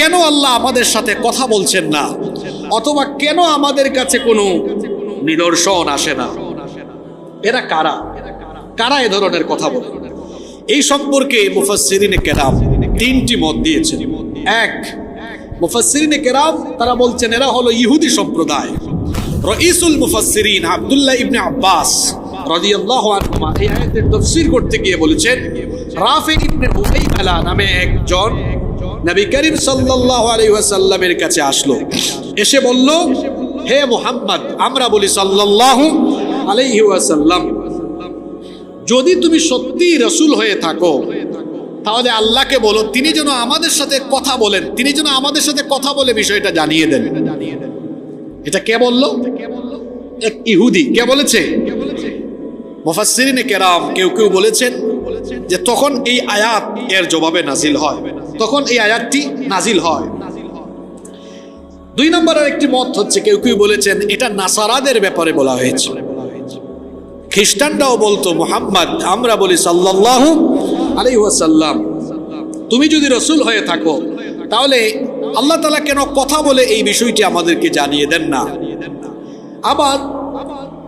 কেন আল্লাহ আমাদের সাথে কথা বলছেন না, অথবা কেন আমাদের কাছে কোনো নিদর্শন আসে না। এরা কারা কারা এ ধরনের কথা বলে? এই সম্পর্কে মুফাসসিরিনে কেরাম তিনটি মত দিয়েছেন। এক, মুফাসসিরিনে কেরাম তারা বলছেন এরা হলো ইহুদি সম্প্রদায়। রাইসুল মুফাসসিরিন আব্দুল্লাহ ইবনে আব্বাস রাদিয়াল্লাহু আনহুমা এই আয়াতের তাফসীর করতে গিয়ে বলেছেন, রাফি ইবনে হুয়াইমালা নামে একজন নবী করিম সাল্লাল্লাহু আলাইহি ওয়াসাল্লামের কাছে আসলো, এসে বলল, হে মুহাম্মদ, আমরা বলি সাল্লাল্লাহু আলাইহি ওয়াসাল্লাম, যদি তুমি সত্যি রাসূল হয়ে থাকো তাহলে আল্লাহকে বলো তিনি যেন আমাদের সাথে কথা বলেন, তিনি যেন আমাদের সাথে কথা বলে বিষয়টা জানিয়ে দেন। এটা কে বলল? এক ইহুদি। কে বলেছে? মুফাসসিরিনে কেরাম কেউ কেউ বলেছেন যে তখন এই আয়াত এর জবাবে নাজিল হয়, তখন এই আয়াতটি নাজিল হয়। দুই নম্বর আরেকটি মত হচ্ছে, কেউ কেউ বলেছেন এটা নাসারাদের ব্যাপারে বলা হয়েছে। খ্রিস্টানরাও বলতো, মুহাম্মদ, আমরা বলি সাল্লাল্লাহু আলাইহি ওয়াসাল্লাম, তুমি যদি রাসূল হয়ে থাকো তাহলে আল্লাহ তাআলা কেন কথা বলে এই বিষয়টি আমাদেরকে জানিয়ে দেন না। আবার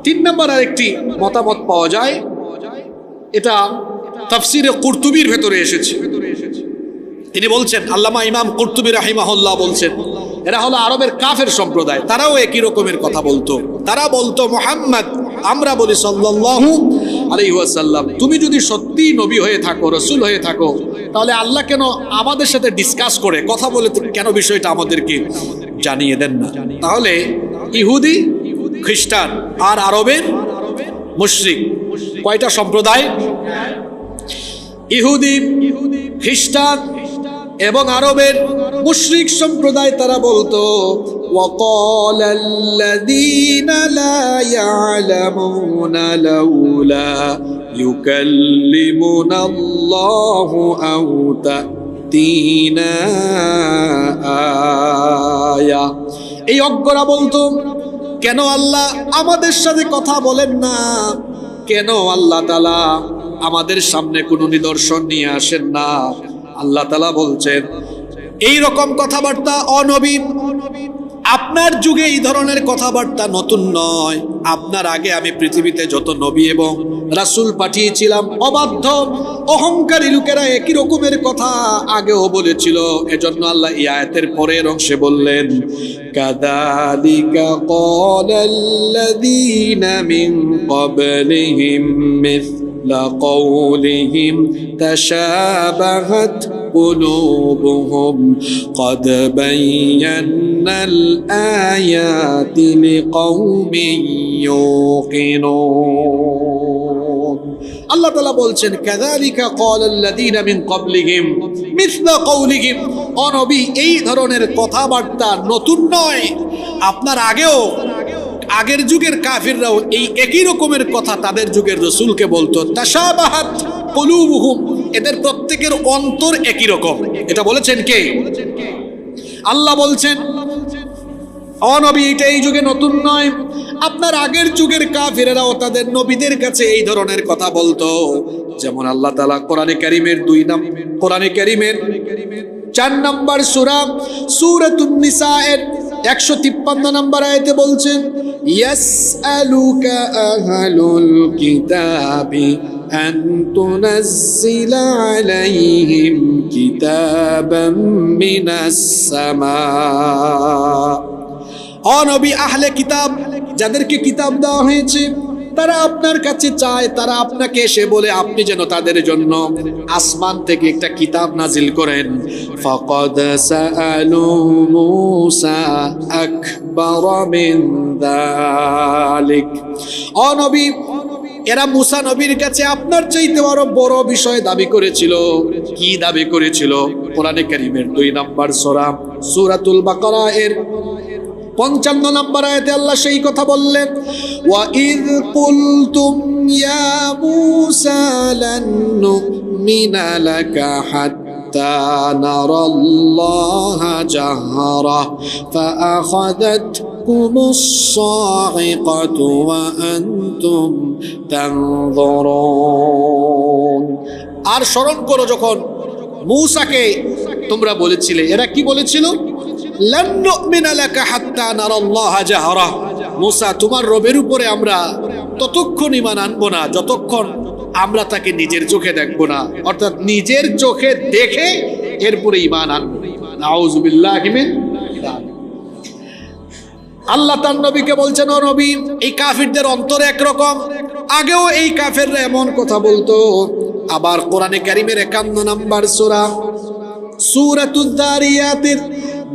তিন নম্বর আরেকটি মতামত পাওয়া যায়, এটা তাফসীরে কুরতুবীর ভেতরে এসেছে। তিনি বলছেন, আল্লামা ইমাম কুরতুবী রাহিমাহুল্লাহ বলছেন, এরা হলো আরবের কাফের সম্প্রদায়, তারাও একই রকমের কথা বলতো। তারা বলতো, মুহাম্মদ, আমরা বলি সাল্লাল্লাহু আলাইহি ওয়াসাল্লাম, তুমি যদি সত্যি নবী হয়ে থাকো, রাসূল হয়ে থাকো, তাহলে আল্লাহ কেন আমাদের সাথে ডিসকাস করে কথা বলে কেন বিষয়টা আমাদেরকে জানিয়ে দেন না। তাহলে ইহুদি, খ্রিস্টান আর আরবের মুশরিক, কয়টা সম্প্রদায়? ইহুদি, খ্রিস্টান এবং আরবের মুশরিক সম্প্রদায় তারা বলতো, وقال الذين لا يعلمون لولا يكلمنا الله أو تأتينا آية। এই অজ্ঞরা বলতো, কেন আল্লাহ আমাদের সাথে কথা বলেন না, কেন আল্লাহ তাআলা আমাদের সামনে কোনো নিদর্শন নিয়ে আসেন না। আল্লাহ তাআলা বলছেন, এই রকম কথাবার্তা অনবী, আপনার যুগে এই ধরনের কথাবার্তা নতুন নয়। আপনার আগে আমি পৃথিবীতে যত নবী এবং রাসূল পাঠিয়েছিলাম, অবাধ্য অহংকারী লোকেরা একই রকমের কথা আগেও বলেছিল। এজন্য আল্লাহ এই আয়াতের পরের অংশে বললেন, কাযালিকা ক্বালাল্লাযীনা মিন ক্বাবলিহিম মিছলা কওলিহিম তাশাবাহাত قلوبهم قد بينا الآيات لقوم يوقنون। আল্লাহ তাআলা বলছেন, কাযালিকা ক্বালাল্লাযীনা মিন ক্বাবলিহিম মিছলা কওলিহিম, ও নবী, এই ধরনের কথাবার্তা নতুন নয়, আপনার আগের যুগের কাফিররাও এই একই রকমের কথা তাদের যুগের রাসূলকে বলতো। তাশাবাহাত কুলুবুহুম, এদের প্রত্যেকের অন্তর একই রকম। এটা বলেছেন কে? আল্লাহ বলছেন, ও নবী, এটা এই যুগে নতুন নয়, আপনার আগের যুগের কাফিরেরাও তাদের নবীদের কাছে এই ধরনের কথা বলতো। যেমন আল্লাহ তাআলা কোরআনে কারীমের 4 নম্বর সূরা সূরাতুন নিসা এর 153 নম্বর আয়াতে বলছেন, ইয়াসআলুকা আহলুল কিতাবি আন তুনাজ্জিলা আলাইহিম কিতাবাম মিনাস সামা। ও নবী, আহলে কিতাব, যাদেরকে কিতাব দেওয়া হয়েছে, তারা আপনার কাছে চায়, তারা আপনাকে এসে বলে আপনি যেন তাদের জন্য আসমান থেকে একটা কিতাব নাজিল করেন। ফাকাদ সাআলু মূসা আকবার মিন যালিক। ও নবী, এরা মূসা নবীর কাছে আপনার চাইতে আরো বড় বিষয় দাবি করেছিল। কি দাবি করেছিল? কোরআনে কারীমের 2 নম্বর সূরা সূরাতুল বাকারা এর 55 নম্বর আয়াতে আল্লাহ সেই কথা বললেন, ওয়া ইয কুলতুম ইয়া মূসা লান নুমিনা লাকা হাত্তা নারাল্লাহা জাহরা ফাআখাযাতকুমুস সাইকাতু ওয়া আনতুম তানযুরুন। আর স্মরণ করো যখন মূসাকে তোমরা বলেছিলে, এরা কি বলেছিল? লান নুমিনা লাকা হাত্তা নারাল্লাহা জাহরা, মূসা তোমার রবের উপরে আমরা ততক্ষণ ঈমান আনবো না যতক্ষণ আমরা তাকে নিজের চোখে দেখবো না, অর্থাৎ নিজের চোখে দেখে এরপরে ঈমান আনবো। নাউযু বিল্লাহি মিন যালিক। আল্লাহ তার নবীকে বলছেন, ও নবী, এই কাফিরদের অন্তর একরকম, আগেও এই কাফেররা এমন কথা বলতো। আবার কোরআনে কারীমের 51 নম্বর সূরা সূরাতুয যারিয়াতের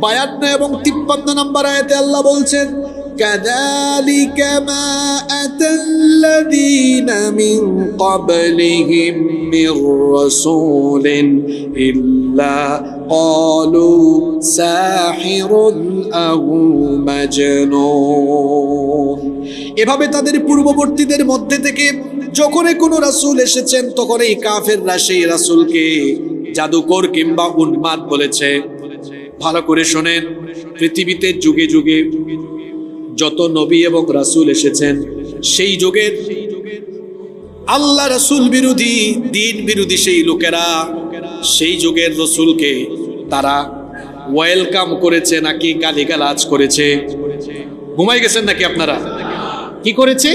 52 এবং 53 নম্বর আয়াতে আল্লাহ বলছেন, কাযালিকা মা আতাল্লাযীনা মিন ক্বাবলিহিম মির রাসূলিন ইল্লা ক্বালু সাহিরুন আও মাজনুন। এভাবে তাদের পূর্ববর্তীদের মধ্যে থেকে যখনই কোনো রাসূল এসেছেন তখন এই কাফেররা সেই রাসূলকে জাদুকর কিংবা উন্মাদ বলেছে। ভালো করে শোনেন, পৃথিবীতে যুগে যুগে যত নবী এবং রাসূল এসেছেন, সেই যুগের আল্লাহ রাসূল বিরোধী, দ্বীন বিরোধী সেই লোকেরা সেই যুগের রাসূলকে তারা ওয়েলকাম করেছে নাকি গালিগালাজ করেছে? ঘুমাই গেছেন নাকি আপনারা? কি করেছে?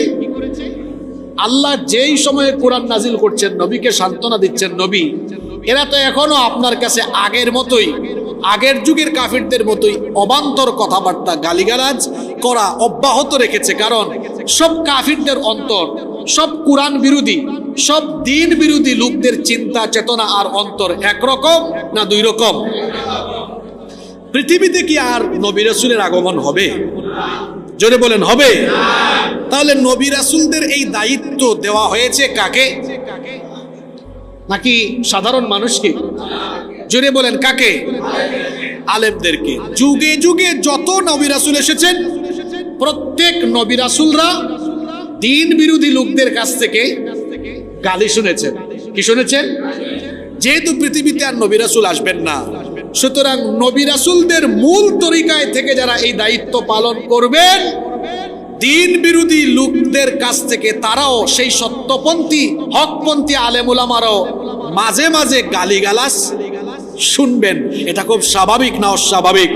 আল্লাহ যেই সময়ে কোরআন নাজিল করছেন, নবীকে সান্ত্বনা দিচ্ছেন, নবী এরা তো এখনো আপনার কাছে আগের মতোই, আগের যুগের কাফিরদের মতোই অবান্তর কথাবার্তা গালিগালাজ করা অব্যাহত রেখেছে। কারণ সব কাফিরদের অন্তর, সব কোরআন বিরোধী, সব দ্বীন বিরোধী লোকদের চিন্তা চেতনা আর অন্তর একরকম না 2 রকম? পৃথিবীতে কি আর নবী রাসূলের আগমন হবে? জোরে বলেন, হবে? তাহলে নবী রাসূলদের এই দায়িত্ব দেওয়া হয়েছে কাকে? নাকি সাধারণ মানুষকে? জোরে বলেন, কাকে? আলেমদেরকে। যুগে যুগে যত নবী রাসূল এসেছেন, প্রত্যেক নবী রাসূলরা দ্বীন বিরোধী লোকদের কাছ থেকে গালি শুনেছেন। কি শুনেছেন? যেহেতু পৃথিবীতে আর নবী রাসূল আসবেন না, সুতরাং নবী রাসূলদের মূল তরিকায় থেকে যারা এই দায়িত্ব পালন করবেন, দ্বীন বিরোধী লোকদের কাছ থেকে তারাও সেই সত্যপন্থী হকপন্থী আলেম উলামারাও মাঝে মাঝে গালিগালাজ শুনবেন। এটা খুব স্বাভাবিক না অস্বাভাবিক?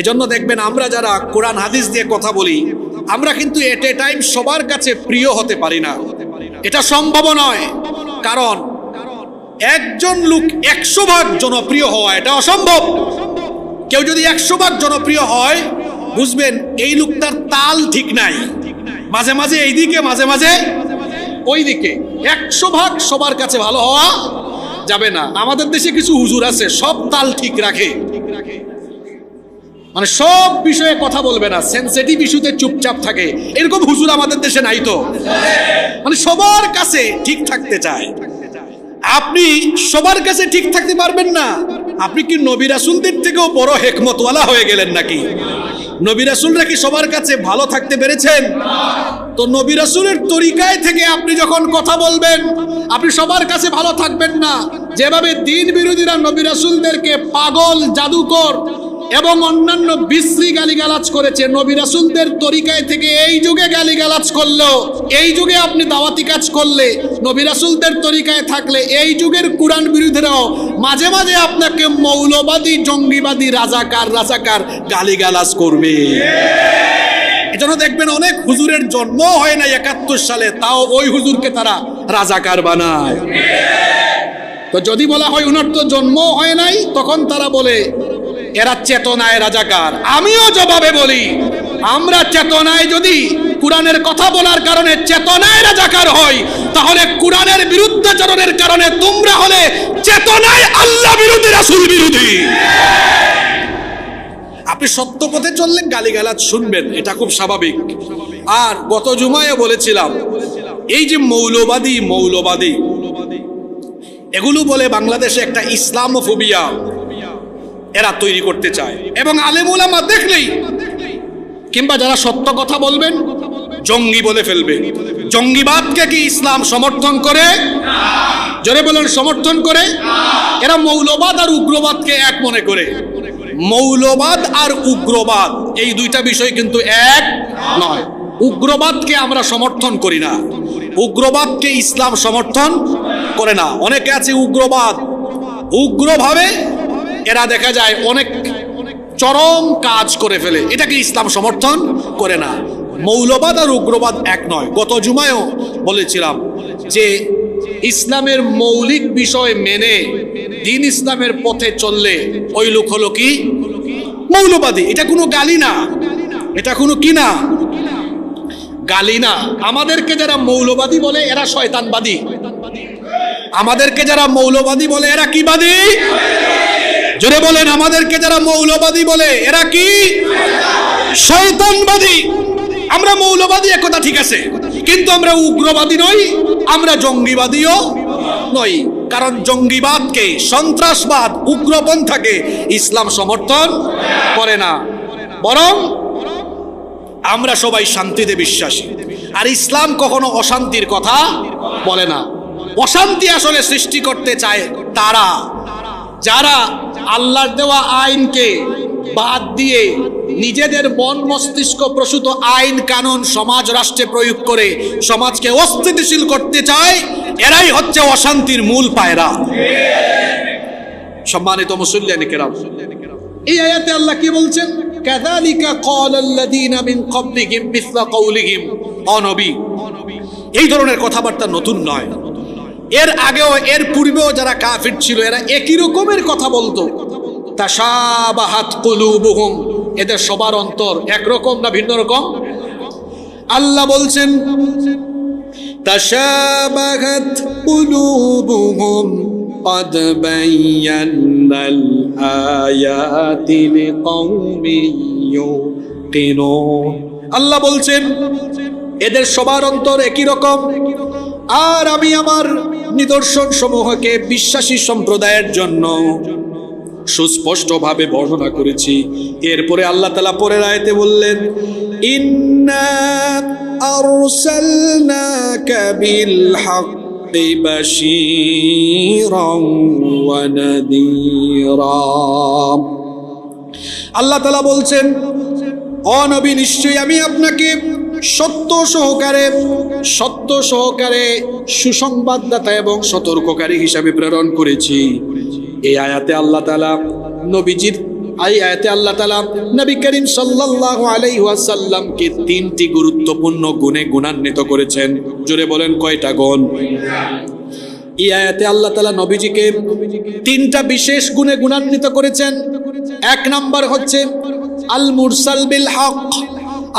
এজন্য দেখবেন আমরা যারা কোরআন হাদিস দিয়ে কথা বলি, আমরা কিন্তু এট এ টাইম সবার কাছে প্রিয় হতে পারি না। এটা সম্ভব নয়। কারণ একজন লোক 100 ভাগ জনপ্রিয় হওয়া এটা অসম্ভব। কেউ যদি 100 ভাগ জনপ্রিয় হয়, বুঝবেন এই লোকটার তাল ঠিক নাই, মাঝে মাঝে এইদিকে মাঝে মাঝে ওইদিকে। 100 ভাগ সবার কাছে ভালো হওয়া যাবে না। আমাদের দেশে কিছু হুজুর আছে সব তাল ঠিক রাখে, মানে সব বিষয়ে কথা বলবে না, সেনসিটিভ ইস্যুতে চুপচাপ থাকে। এরকম হুজুর আমাদের দেশে নাই তো? মানে সবার কাছে ঠিক থাকতে চায়। আপনি সবার কাছে ঠিক থাকতে পারবেন না। আপনি কি নবী রাসূলদের থেকেও বড় হিকমতওয়ালা হয়ে গেলেন নাকি? নবী রাসূলরা কি সবার কাছে ভালো থাকতে পেরেছেন? তো নবী রাসূলের তরিকায় থেকে আপনি যখন কথা বলবেন, আপনি সবার কাছে ভালো থাকবেন না। যেভাবে দ্বীন বিরোধীরা নবী রাসূলদেরকে পাগল, জাদুকর এবং অন্যান্য বিশ্রী গালিগালাজ করেছে। নবী রাসূলদের তরিকায় থেকে এই যুগে গালিগালাজ করলেও, এই যুগে আপনি দাওয়াতি কাজ করলে, নবী রাসূলদের তরিকায় থাকলে এই যুগের কুরআন বিরোধীরাও মাঝে মাঝে আপনাকে মৌলবাদী, জঙ্গিবাদী, রাজাকার গালিগালাজ করবে। এজন্য দেখবেন অনেক হুজুরের জন্ম হয় না 71 সালে, তাও ওই হুজুরকে তারা রাজাকার বানায়। তো যদি বলা হয় উনার তো জন্ম হয় নাই, তখন তারা বলে এরা চেতনায় রাজাকার। আমিও জবাবে বলি, আমরা চেতনায় যদি কুরআনের কথা বলার কারণে চেতনায় রাজাকার হয়, তাহলে কুরআনের বিরুদ্ধাচরণের কারণে তোমরা হলে চেতনায় আল্লাহ বিরোধী, রাসূল বিরোধী। আপনি সত্য পথে চললে গালিগালাজ শুনবেন, এটা খুব স্বাভাবিক। আর গত জুমায় বলেছিলাম, এই যে মৌলবাদী এগুলো বলে বাংলাদেশে একটা ইসলামোফোবিয়া এরা তৈরি করতে চায়, এবং আলেম ওলামা দেখলেই কিংবা যারা সত্য কথা বলবেন জঙ্গি বলে ফেলবে। জঙ্গিবাদকে কি ইসলাম সমর্থন করে? জোরে বলেন, সমর্থন করে? এরা মৌলবাদ আর উগ্রবাদকে এক মনে করে। মৌলবাদ আর উগ্রবাদ এই দুইটা বিষয় কিন্তু এক নয়। উগ্রবাদকে আমরা সমর্থন করি না, উগ্রবাদকে ইসলাম সমর্থন করে না। অনেকে আছে উগ্রভাবে এরা দেখা যায় অনেক চরম কাজ করে ফেলে, এটাকে ইসলাম সমর্থন করে না। মৌলবাদ আর উগ্রবাদ এক নয়। গত জুমায়ও বলেছিলাম যে ইসলামের মৌলিক বিষয় মেনে দ্বীন ইসলামের পথে চললে ওই লোক হলো কি? মৌলবাদী। এটা কোনো গালি না, এটা কোনো কি না, গালি না। আমাদেরকে যারা মৌলবাদী বলে এরা শয়তানবাদী। আমাদেরকে যারা মৌলবাদী বলে এরা কি বাদী? জোরে বলেন, আমাদেরকে যারা মৌলবাদী বলে এরা কি? শয়তানবাদী। আমরা মৌলবাদী একথা ঠিক আছে, কিন্তু আমরা উগ্রবাদী নই, আমরা জঙ্গিবাদীও নই। কারণ জঙ্গিবাদকে, সন্ত্রাসবাদ, উগ্রপন্থাকে ইসলাম সমর্থন করে না, বরং আমরা সবাই শান্তিতে বিশ্বাসী। আর ইসলাম কখনো অশান্তির কথা বলে না। অশান্তি আসলে সৃষ্টি করতে চায় তারা যারা আল্লাহর দেওয়া আইনকে বাদ দিয়ে নিজেদের মন মস্তিষ্ক প্রসূত আইন কানুন সমাজ রাষ্ট্রে প্রয়োগ করে সমাজকে অস্থিতিশীল করতে চায়। এরাই হচ্ছে অশান্তির মূল পায়রা। সম্মানিত মুসল্লিয়ানে কেরাম, এই আয়াতে আল্লাহ কি বলছেন? কাযালিকা ক্বালাল্লাযীনা মিন ক্বাবলিহিম মিসলা ক্বাউলিহিম। ও নবী, এই ধরনের কথাবার্তা নতুন নয়। এর আগেও, এর পূর্বেও যারা কাফির ছিল এরা একই রকমের কথা বলতো। তাশাবাহাত কুলুবুহুম, এদের সবার অন্তর একরকম না ভিন্ন রকম? আল্লাহ বলছেন তাশাবাহাত কুলুবুহুম قد بينا الآيات لقوم يوقنون। আল্লাহ বলছেন এদের সবার অন্তর একই রকম, আর আমি আমার নিদর্শন সমূহকে বিশ্বাসী সম্প্রদায়ের জন্য সুস্পষ্টভাবে বর্ণনা করেছি। এরপরে আল্লাহ তাআলা পরের আয়াতে বললেন ইন্না আরসালনাকা বিল হক বাশীরান ওয়া নাযীরা। আল্লাহ তাআলা বলছেন, ও নবী, নিশ্চয়ই আমি আপনাকে সত্য সহকারে সুসংবাদদাতা এবং সতর্ককারী হিসাবে প্রেরণ করেছি। এই আয়াতে আল্লাহ তাআলা নবী করিম সাল্লাল্লাহু আলাইহি ওয়াসাল্লামকে তিনটি গুরুত্বপূর্ণ গুণে গুণান্বিত করেছেন। জোরে বলেন, কয়টা গুণ? এই আয়াতে আল্লাহ তাআলা নবীজিকে তিনটা বিশেষ গুণে গুণান্বিত করেছেন। এক নাম্বার হচ্ছে আল মুরসাল বিল হক।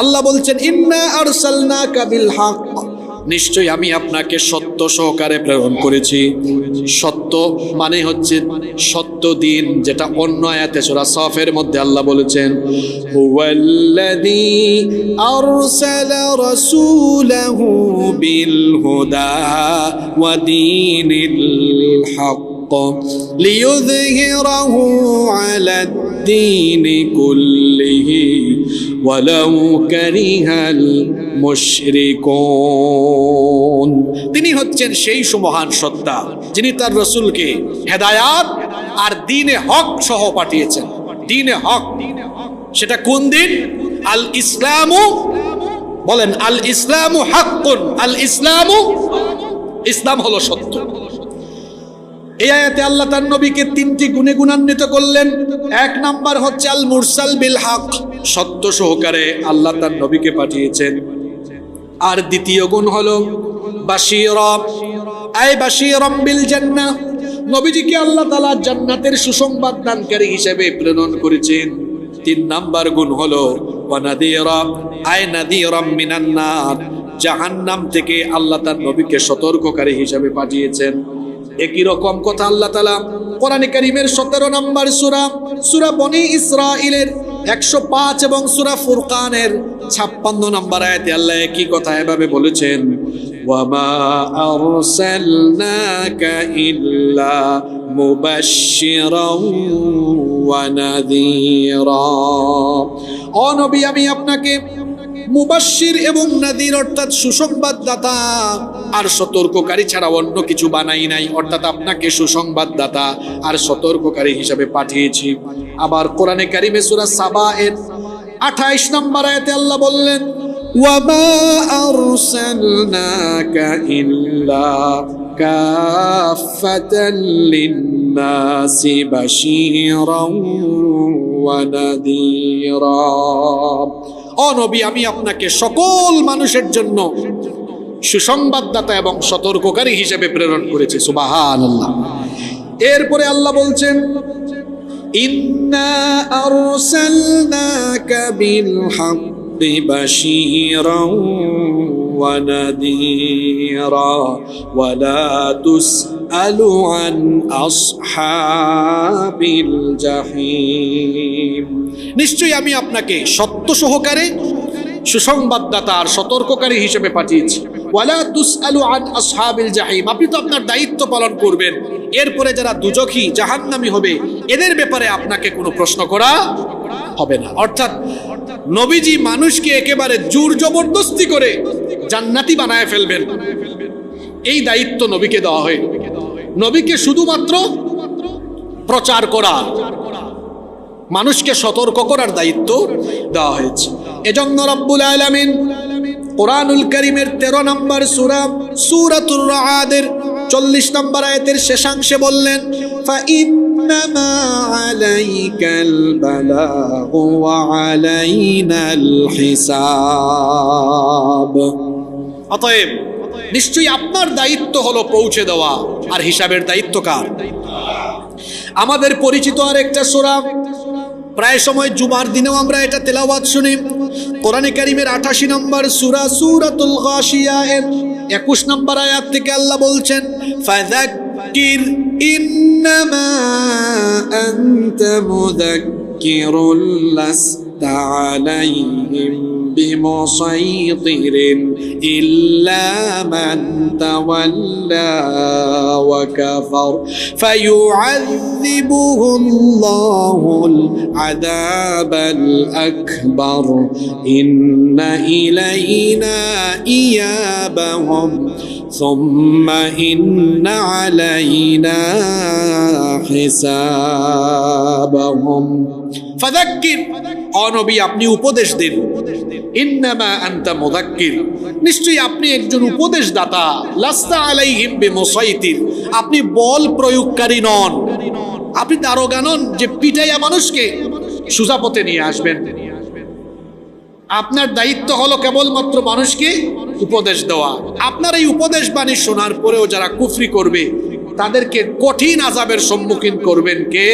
আল্লাহ বলছেন ইন্না আরসালনাকা বিল হক, নিশ্চয়ই আমি আপনাকে সত্য সহকারে প্রেরণ করেছি। সত্য মানে হচ্ছে সত্য দিন, যেটা অন্য আয়াতে সূরা সাফের মধ্যে আল্লাহ বলেছেন হুয়াল্লাযী আরসালা রাসূলাহু বিল হুদা ওয়া দীনিল হক লিইয়ুযহিরাহু আলাদ দীনি কুল্লিহি ওয়ালাউ কারিহাল মুশরিকুন। তিনি হচ্ছেন সেই সুমহান সত্তা যিনি তার রাসূলকে হেদায়াত আর দ্বীনে হক সহ পাঠিয়েছেন। দ্বীনে হক। সেটা কোন দিন? আল ইসলামু, বলেন আল ইসলামু হাক্কুন, আল ইসলামু, ইসলাম হলো সত্য। এই আয়াতে আল্লাহ তার নবীকে তিনটি গুণে গুণান্বিত করলেন। এক নাম্বার হচ্ছে আল মুরসাল বিল হক, সত্য সহকারে আল্লাহ তার নবীকে পাঠিয়েছেন। আর দ্বিতীয় গুণ হলো বাশীরা, আই বাশীরাম বিল জান্নাহ, নবীজিকে আল্লাহ তাআলা জান্নাতের সুসংবাদ দানকারী হিসেবে প্রেরণ করেছেন। তিন নাম্বার গুণ হলো ওয়ানাদিরা, আই নাদিরাম মিনান নার, জাহান্নাম থেকে আল্লাহ তার নবীকে সতর্ককারী হিসেবে পাঠিয়েছেন। একই রকম কথা আল্লাহ তাআলা কোরআনে কারীমের 17 নম্বর সূরা বনী ইসরাঈলের 105 এবং সূরা ফুরকানের 56 নম্বর আয়াতে আল্লাহ একই কথা এভাবে বলেছেন, ওয়ামা আরসালনাকা ইল্লা মুবাশশিরাও ওয়া নাযীরা। ও নবী, আমি আপনাকে মুবাশশির এবং নাযীর অর্থাৎ সুসংবাদদাতা আর সতর্ককারী ছাড়া অন্য কিছু বানাই নাই, অর্থাৎ আপনাকে সুসংবাদদাতা আর সতর্ককারী হিসেবে পাঠিয়েছি। আবার কোরআনে কারিমে সূরা সাবা এর 28 নম্বর আয়াতে আল্লাহ বললেন, ওয়ামা আরসালনাকা ইল্লা কাফাতাল লিন্নাসি বাশীরাও ওয়া নাযীরা। ও নবী, আমি আপনাকে সকল মানুষের জন্য সুসংবাদদাতা এবং সতর্ককারী হিসেবে প্রেরণ করেছি। সুবহানাল্লাহ। এরপরে আল্লাহ বলছেন, ইন্না আরসালনাকা বিল হাক্কি বাশীরাও ওয়া নাযীরা ওয়া লা তুসআলু আন আসহাবিল জাহিম। নিশ্চয়ই আমি আপনাকে সত্য সহকারে সুসংবাদদাতা আর সতর্ককারী হিসেবে পাঠিয়েছি। ওয়ালা তুসআলু আন আসহাবিল জাহিম, আপনি তো আপনার দায়িত্ব পালন করবেন। এরপরে যারা দুজখী জাহান্নামী হবে এদের ব্যাপারে আপনাকে কোনো প্রশ্ন করা হবে না। অর্থাৎ নবীজি মানুষকে একেবারে জোর জবরদস্তি করে জান্নাতি বানায় ফেলবেন, এই দায়িত্ব নবীকে দেওয়া হয়। নবীকে শুধুমাত্র প্রচার করা, মানুষকে সতর্ক করার দায়িত্ব দেওয়া হয়েছে। এজন্য রব্বুল আলামিন কোরআনুল কারীমের 13 নম্বর সূরাতুর রাআদের 40 নম্বর আয়াতের শেষাংশে বললেন, ফাইন্নামা আলাইকাল বালাগু ওয়া আলাইনাল হিসাব। অতএব নিশ্চয়ই আপনার দায়িত্ব হলো পৌঁছে দেওয়া, আর হিসাবের দায়িত্ব কার? আমাদের পরিচিত আর একটা সূরা, প্রায় সময় জুমার দিনেও আমরা এটা তেলাওয়াত শুনি। কোরআনে কারীমের 88 নম্বর সূরাতুল গাশিয়া এর 21 নম্বর আয়াত থেকে আল্লাহ বলছেন, ফাযাক্কির ইন্নামা আনতা মুযাক্কিরুল লাস্তা আলাইহিম বিমুসাইতিরিন ইল্লা মান তাওয়াল্লা ওয়া কাফার ফায়ুআযযিবুহুল্লাহুল আযাবাল আকবার ইন্না ইলাইনা ইয়াবাহুম সুম্মা ইন্না আলাইনা হিসাবাহুম। ফাযাক্কির, ও নবী আপনি উপদেশ দিন। ইন্নামা আনতা মুযাক্কির, নিশ্চয়ই আপনি একজন উপদেশদাতা। লাস্তা আলাইহিম বিমুসাইতির, আপনি বল প্রয়োগকারী নন, আপনি দারোগা নন যে পিটাইয়া মানুষকে সোজা পথে নিয়ে আসবেন। আপনার দায়িত্ব হলো কেবলমাত্র মানুষকে উপদেশ দেওয়া। আপনার এই উপদেশ বাণী শোনার পরেও যারা কুফরি করবে তাদেরকে কঠিন আযাবের সম্মুখীন করবেন কে?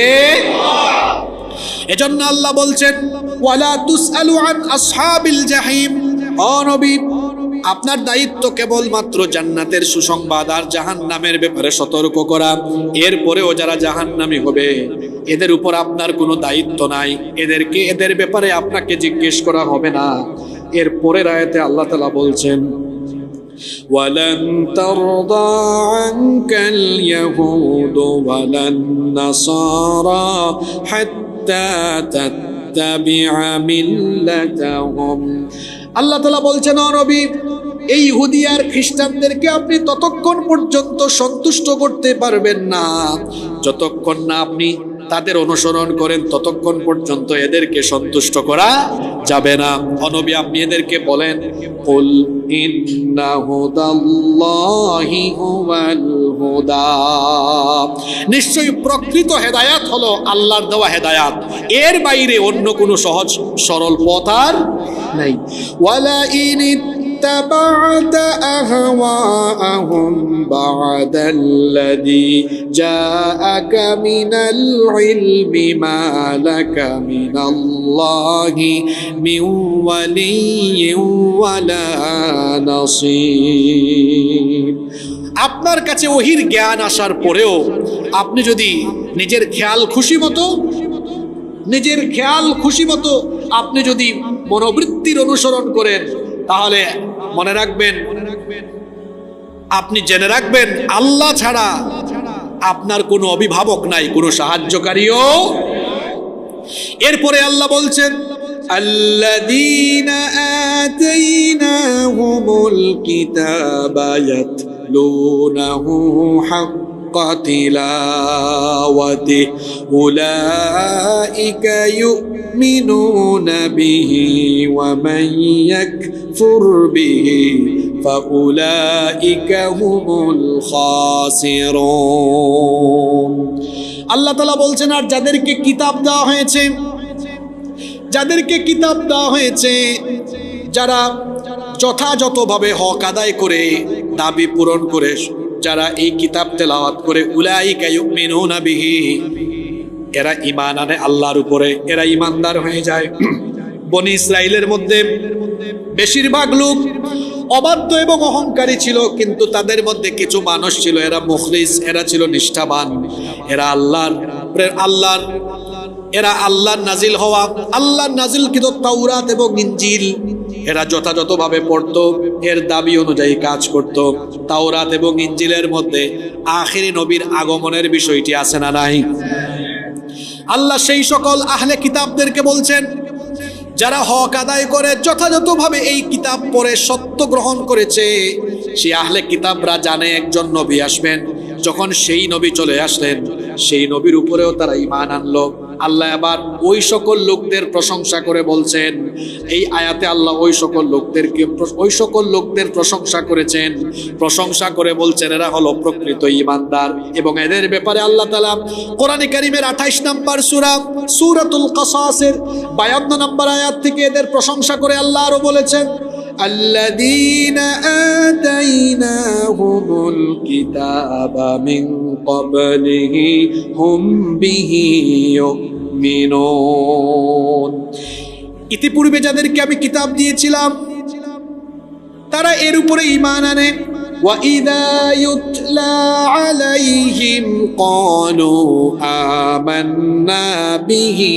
এজন্য আল্লাহ বলছেন, ওয়ালা তুসআলু আন আসহাবিল জাহিম। ও নবী, আপনার দায়িত্ব কেবলমাত্র জান্নাতের সুসংবাদ আর জাহান্নামের ব্যাপারে সতর্ক করা। এরপরেও যারা জাহান্নামী হবে এদের উপর আপনার কোনো দায়িত্ব নাই, এদের ব্যাপারে আপনাকে জিজ্ঞেস করা হবে না। এর পরের আয়াতে আল্লাহ তাআলা বলছেন, ওয়ালান তারদা আনকাল ইয়াহুদু ওয়ালান নাসারা হাত্তা তাত্তাবিআ মিল্লাতাহুম। আল্লাহ তাআলা বলছেন, ও নবী, এই ইহুদি আর খ্রিস্টানদেরকে আপনি ততক্ষণ পর্যন্ত সন্তুষ্ট করতে পারবেন না যতক্ষণ না আপনি তাদের অনুসরণ করেন ততক্ষণ পর্যন্ত এদেরকে সন্তুষ্ট করা যাবে না। নবী আপনি এদেরকে বলেন, কুল ইন্না হুদাল্লাহি হুয়াল হুদা, নিশ্চয়ই প্রকৃত হেদায়াত হলো আল্লাহর দেওয়া হেদায়াত, এর বাইরে অন্য কোনো সহজ সরল পথ আর নাই। ওয়ালা ইন اتبعت أهواءهم بعد الذي جاءك من العلم ما لك من الله من ولي ولا نصير। আপনার কাছে ওহির জ্ঞান আসার পরেও আপনি যদি নিজের খেয়াল খুশি মতো আপনি যদি মনোবৃত্তির অনুসরণ করেন, তাহলে মনে রাখবেন, আপনি জেনে রাখবেন আল্লাহ ছাড়া আপনার কোনো অভিভাবক নাই, কোনো সাহায্যকারীও। এরপরে আল্লাহ বলছেন, আল্লাযীনা আতাইনাহুমুল কিতাবা ইয়াতলুনাহু হাক্কা তিলাওয়াতিহি উলাইকা ইউমিনুনা বিহি ওয়া মান ইয়াকফুর বিহি ফাউলাইকা হুমুল খাসিরুন। আল্লাহ তাআলা বলছেন, আর যাদেরকে কিতাব দেওয়া হয়েছে, যারা যথাযথভাবে হক আদায় করে, দাবি পূরণ করে, যারা এই কিতাব তেলাওয়াত করে, উলাইকা ইউমিনুনা বিহি, এরা ঈমান আনে আল্লাহর উপরে, এরা ঈমানদার হয়ে যায়। বনি ইসরাইলের মধ্যে বেশিরভাগ লোক অবাধ্য এবং অহংকারী ছিল, কিন্তু তাদের মধ্যে কিছু মানুষ ছিল, এরা মুখলিস, এরা ছিল নিষ্ঠাবান, এরা আল্লাহর নাজিল হওয়া, আল্লাহর নাজিলকৃত তাওরাত এবং ইনজিল এরা যথাযথভাবে পড়তো, এর দাবি অনুযায়ী কাজ করত। তাওরাত এবং ইনজিলের মধ্যে আখিরি নবীর আগমনের বিষয়টি আছে না নাই? আল্লাহ সেই সকল আহলে কিতাবদেরকে বলছেন, যারা হক আদায় করে, যথাযথভাবে এই কিতাব পড়ে সত্য গ্রহণ করেছে, সেই আহলে কিতাবরা জানে একজন নবী আসবেন। যখন সেই নবী চলে আসলেন, সেই নবীর উপরেও তারা ঈমান আনলো। আল্লাহ আবার ওই সকল লোকদের প্রশংসা করে বলছেন, এই আয়াতে আল্লাহ ওই সকল লোকদের প্রশংসা করেছেন, প্রশংসা করে বলছেন এরা হলো প্রকৃত ঈমানদার। এবং এদের ব্যাপারে আল্লাহ তাআলা কোরআনে কারীমের 28 নম্বর সূরাতুল কাসাসের 52 নম্বর আয়াত থেকে এদের প্রশংসা করে আল্লাহ আরো বলেছেন, আল্লাযীনা আতাইনাহুমুল কিতাবা মিন ক্বাবলিহি হুম বিহি ইউমিনুন। ইতিপূর্বে যাদেরকে আমি কিতাব দিয়েছিলাম তারা এর উপরে ঈমান আনে। ওয়া ইযা ইউতলা আলাইহিম ক্বালু আমান্না বিহি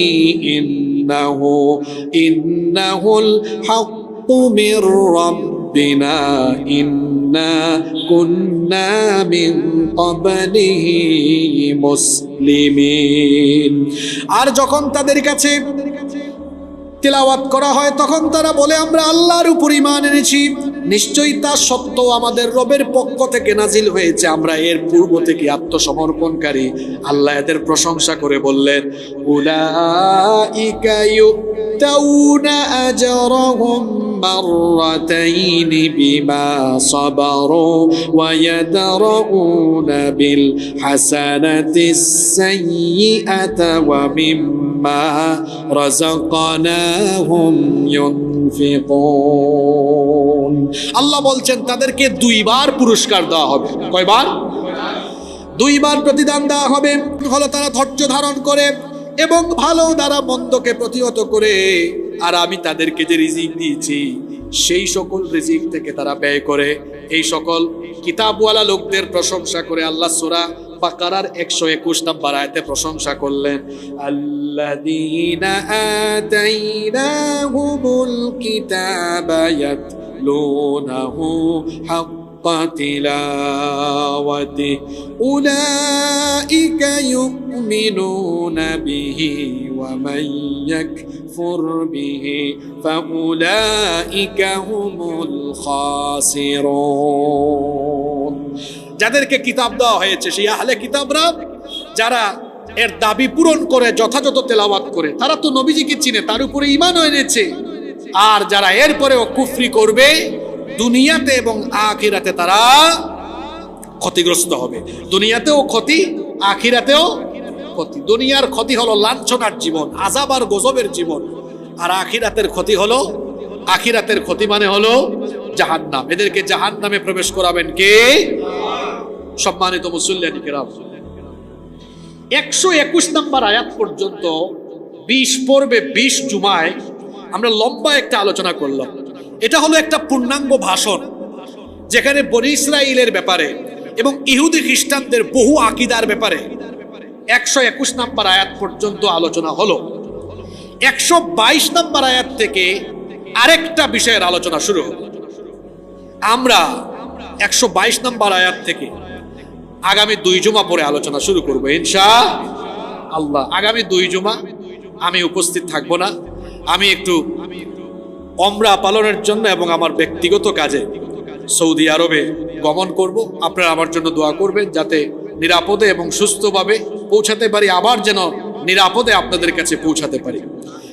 ইন্নাহুল হক মির রাব্বিনা ইন্না কুন্না মিন ক্বাবলিহি মুসলিমিন। আর যখন তাদের কাছে তিলাওয়াত করা হয়, তখন তারা বলে, আমরা আল্লাহর উপর ঈমান এনেছি, নিশ্চয়ই তা সত্য আমাদের রবের পক্ষ থেকে নাজিল হয়েছে, আমরা এর পূর্ব থেকে আত্মসমর্পণকারী। আল্লাহ এদের প্রশংসা করে বললেন, উলাইকা ইউতাউনা আজরাহুম মাররাতাইনি বিমা সাবারু ওয়া ইয়াদরাউনা বিল হাসানাতিস সাইয়্যাতা ওয়া মিম্মা রাযাকনাহুম ইউনফিকুন। আল্লাহ বলছেন তাদেরকে 2 বার পুরস্কার দেওয়া হবে। কয়বার? 2 বার প্রতিদান দেওয়া হবে। হলো তারা ধৈর্য ধারণ করে এবং ভালো দ্বারা মন্দকে প্রতিহত করে, আর আমি তাদেরকে যে রিজিক দিয়েছি সেই সকল রিজিক থেকে তারা ব্যয় করে। এই সকল কিতাবওয়ালা লোকদের প্রশংসা করে আল্লাহ সূরা বাকারার 121 নম্বর আয়াতে প্রশংসা করলেন, আল্লাযীনা আতাইনাহুমুল কিতাবা ইয়াতলুনাহু হাক্কা তিলাওয়াতিহি উলাইকা ইউমিনুনা বিহি ওয়া মান ইয়াকফুর বিহি ফাউলাইকা হুমুল খাসিরুন। যাদেরকে কিতাব দেওয়া হয়েছে সেই আহলে কিতাবরা, যারা এর দাবি পূরণ করে যথাযথ তেলাওয়াত করে তারা তো নবীজিকে চিনে, তার উপরে ঈমানও এনেছে। আর যারা এরপরেও কুফরি করবে দুনিয়াতে এবং আখিরাতে তারা ক্ষতিগ্রস্ত হবে। দুনিয়াতেও ক্ষতি, আখিরাতেও ক্ষতি। দুনিয়ার ক্ষতি হলো লাঞ্ছনার জীবন, আযাব আর গজবের জীবন, আর আখিরাতের ক্ষতি মানে হলো জাহান্নাম। এদেরকে জাহান্নামে প্রবেশ করাবেন কে? সম্মানিত মুসল্লিয়ানি কেরাম, 121 নম্বর আয়াত পর্যন্ত 20 পর্বে 20 জুমায় আমরা লম্বা একটা আলোচনা করলাম। এটা হলো একটা পূর্ণাঙ্গ ভাষণ, যেখানে বনি ইসরাইলের ব্যাপারে এবং ইহুদি খ্রিস্টানদের বহু আকীদার ব্যাপারে 121 নম্বর আয়াত পর্যন্ত আলোচনা হলো। 122 নম্বর আয়াত থেকে আরেকটা বিষয়ের আলোচনা শুরু হলো। আমরা 122 নম্বর আয়াত থেকে আগামী 2 জুমা পরে আলোচনা শুরু করবো ইনশাআল্লাহ। আগামী 2 জুমা আমি উপস্থিত থাকবো না, আমি একটু উমরা পালনের জন্য এবং আমার ব্যক্তিগত কাজে সৌদি আরবে গমন করব। আপনারা আমার জন্য দোয়া করবেন যাতে নিরাপদে এবং সুস্থভাবে পৌঁছাতে পারি, আবার যেন নিরাপদে আপনাদের কাছে পৌঁছাতে পারি।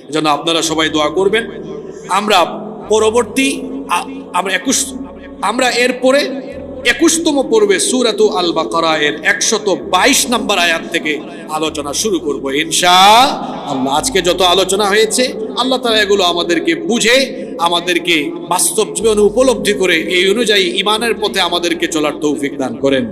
এজন্য আপনারা সবাই দোয়া করবেন। আমরা পরবর্তী আমরা এরপরে 21তম পর্বে সূরাতু আল বাকারা এর 122 নম্বর আয়াত থেকে আলোচনা শুরু করব ইনশাআল্লাহ। আজকে যত আলোচনা হয়েছে আল্লাহ তাআলা এগুলো আমাদেরকে বুঝে, আমাদেরকে বাস্তব জীবনে উপলব্ধি করে এই অনুযায়ী ঈমানের পথে আমাদেরকে চলার তৌফিক দান করেন।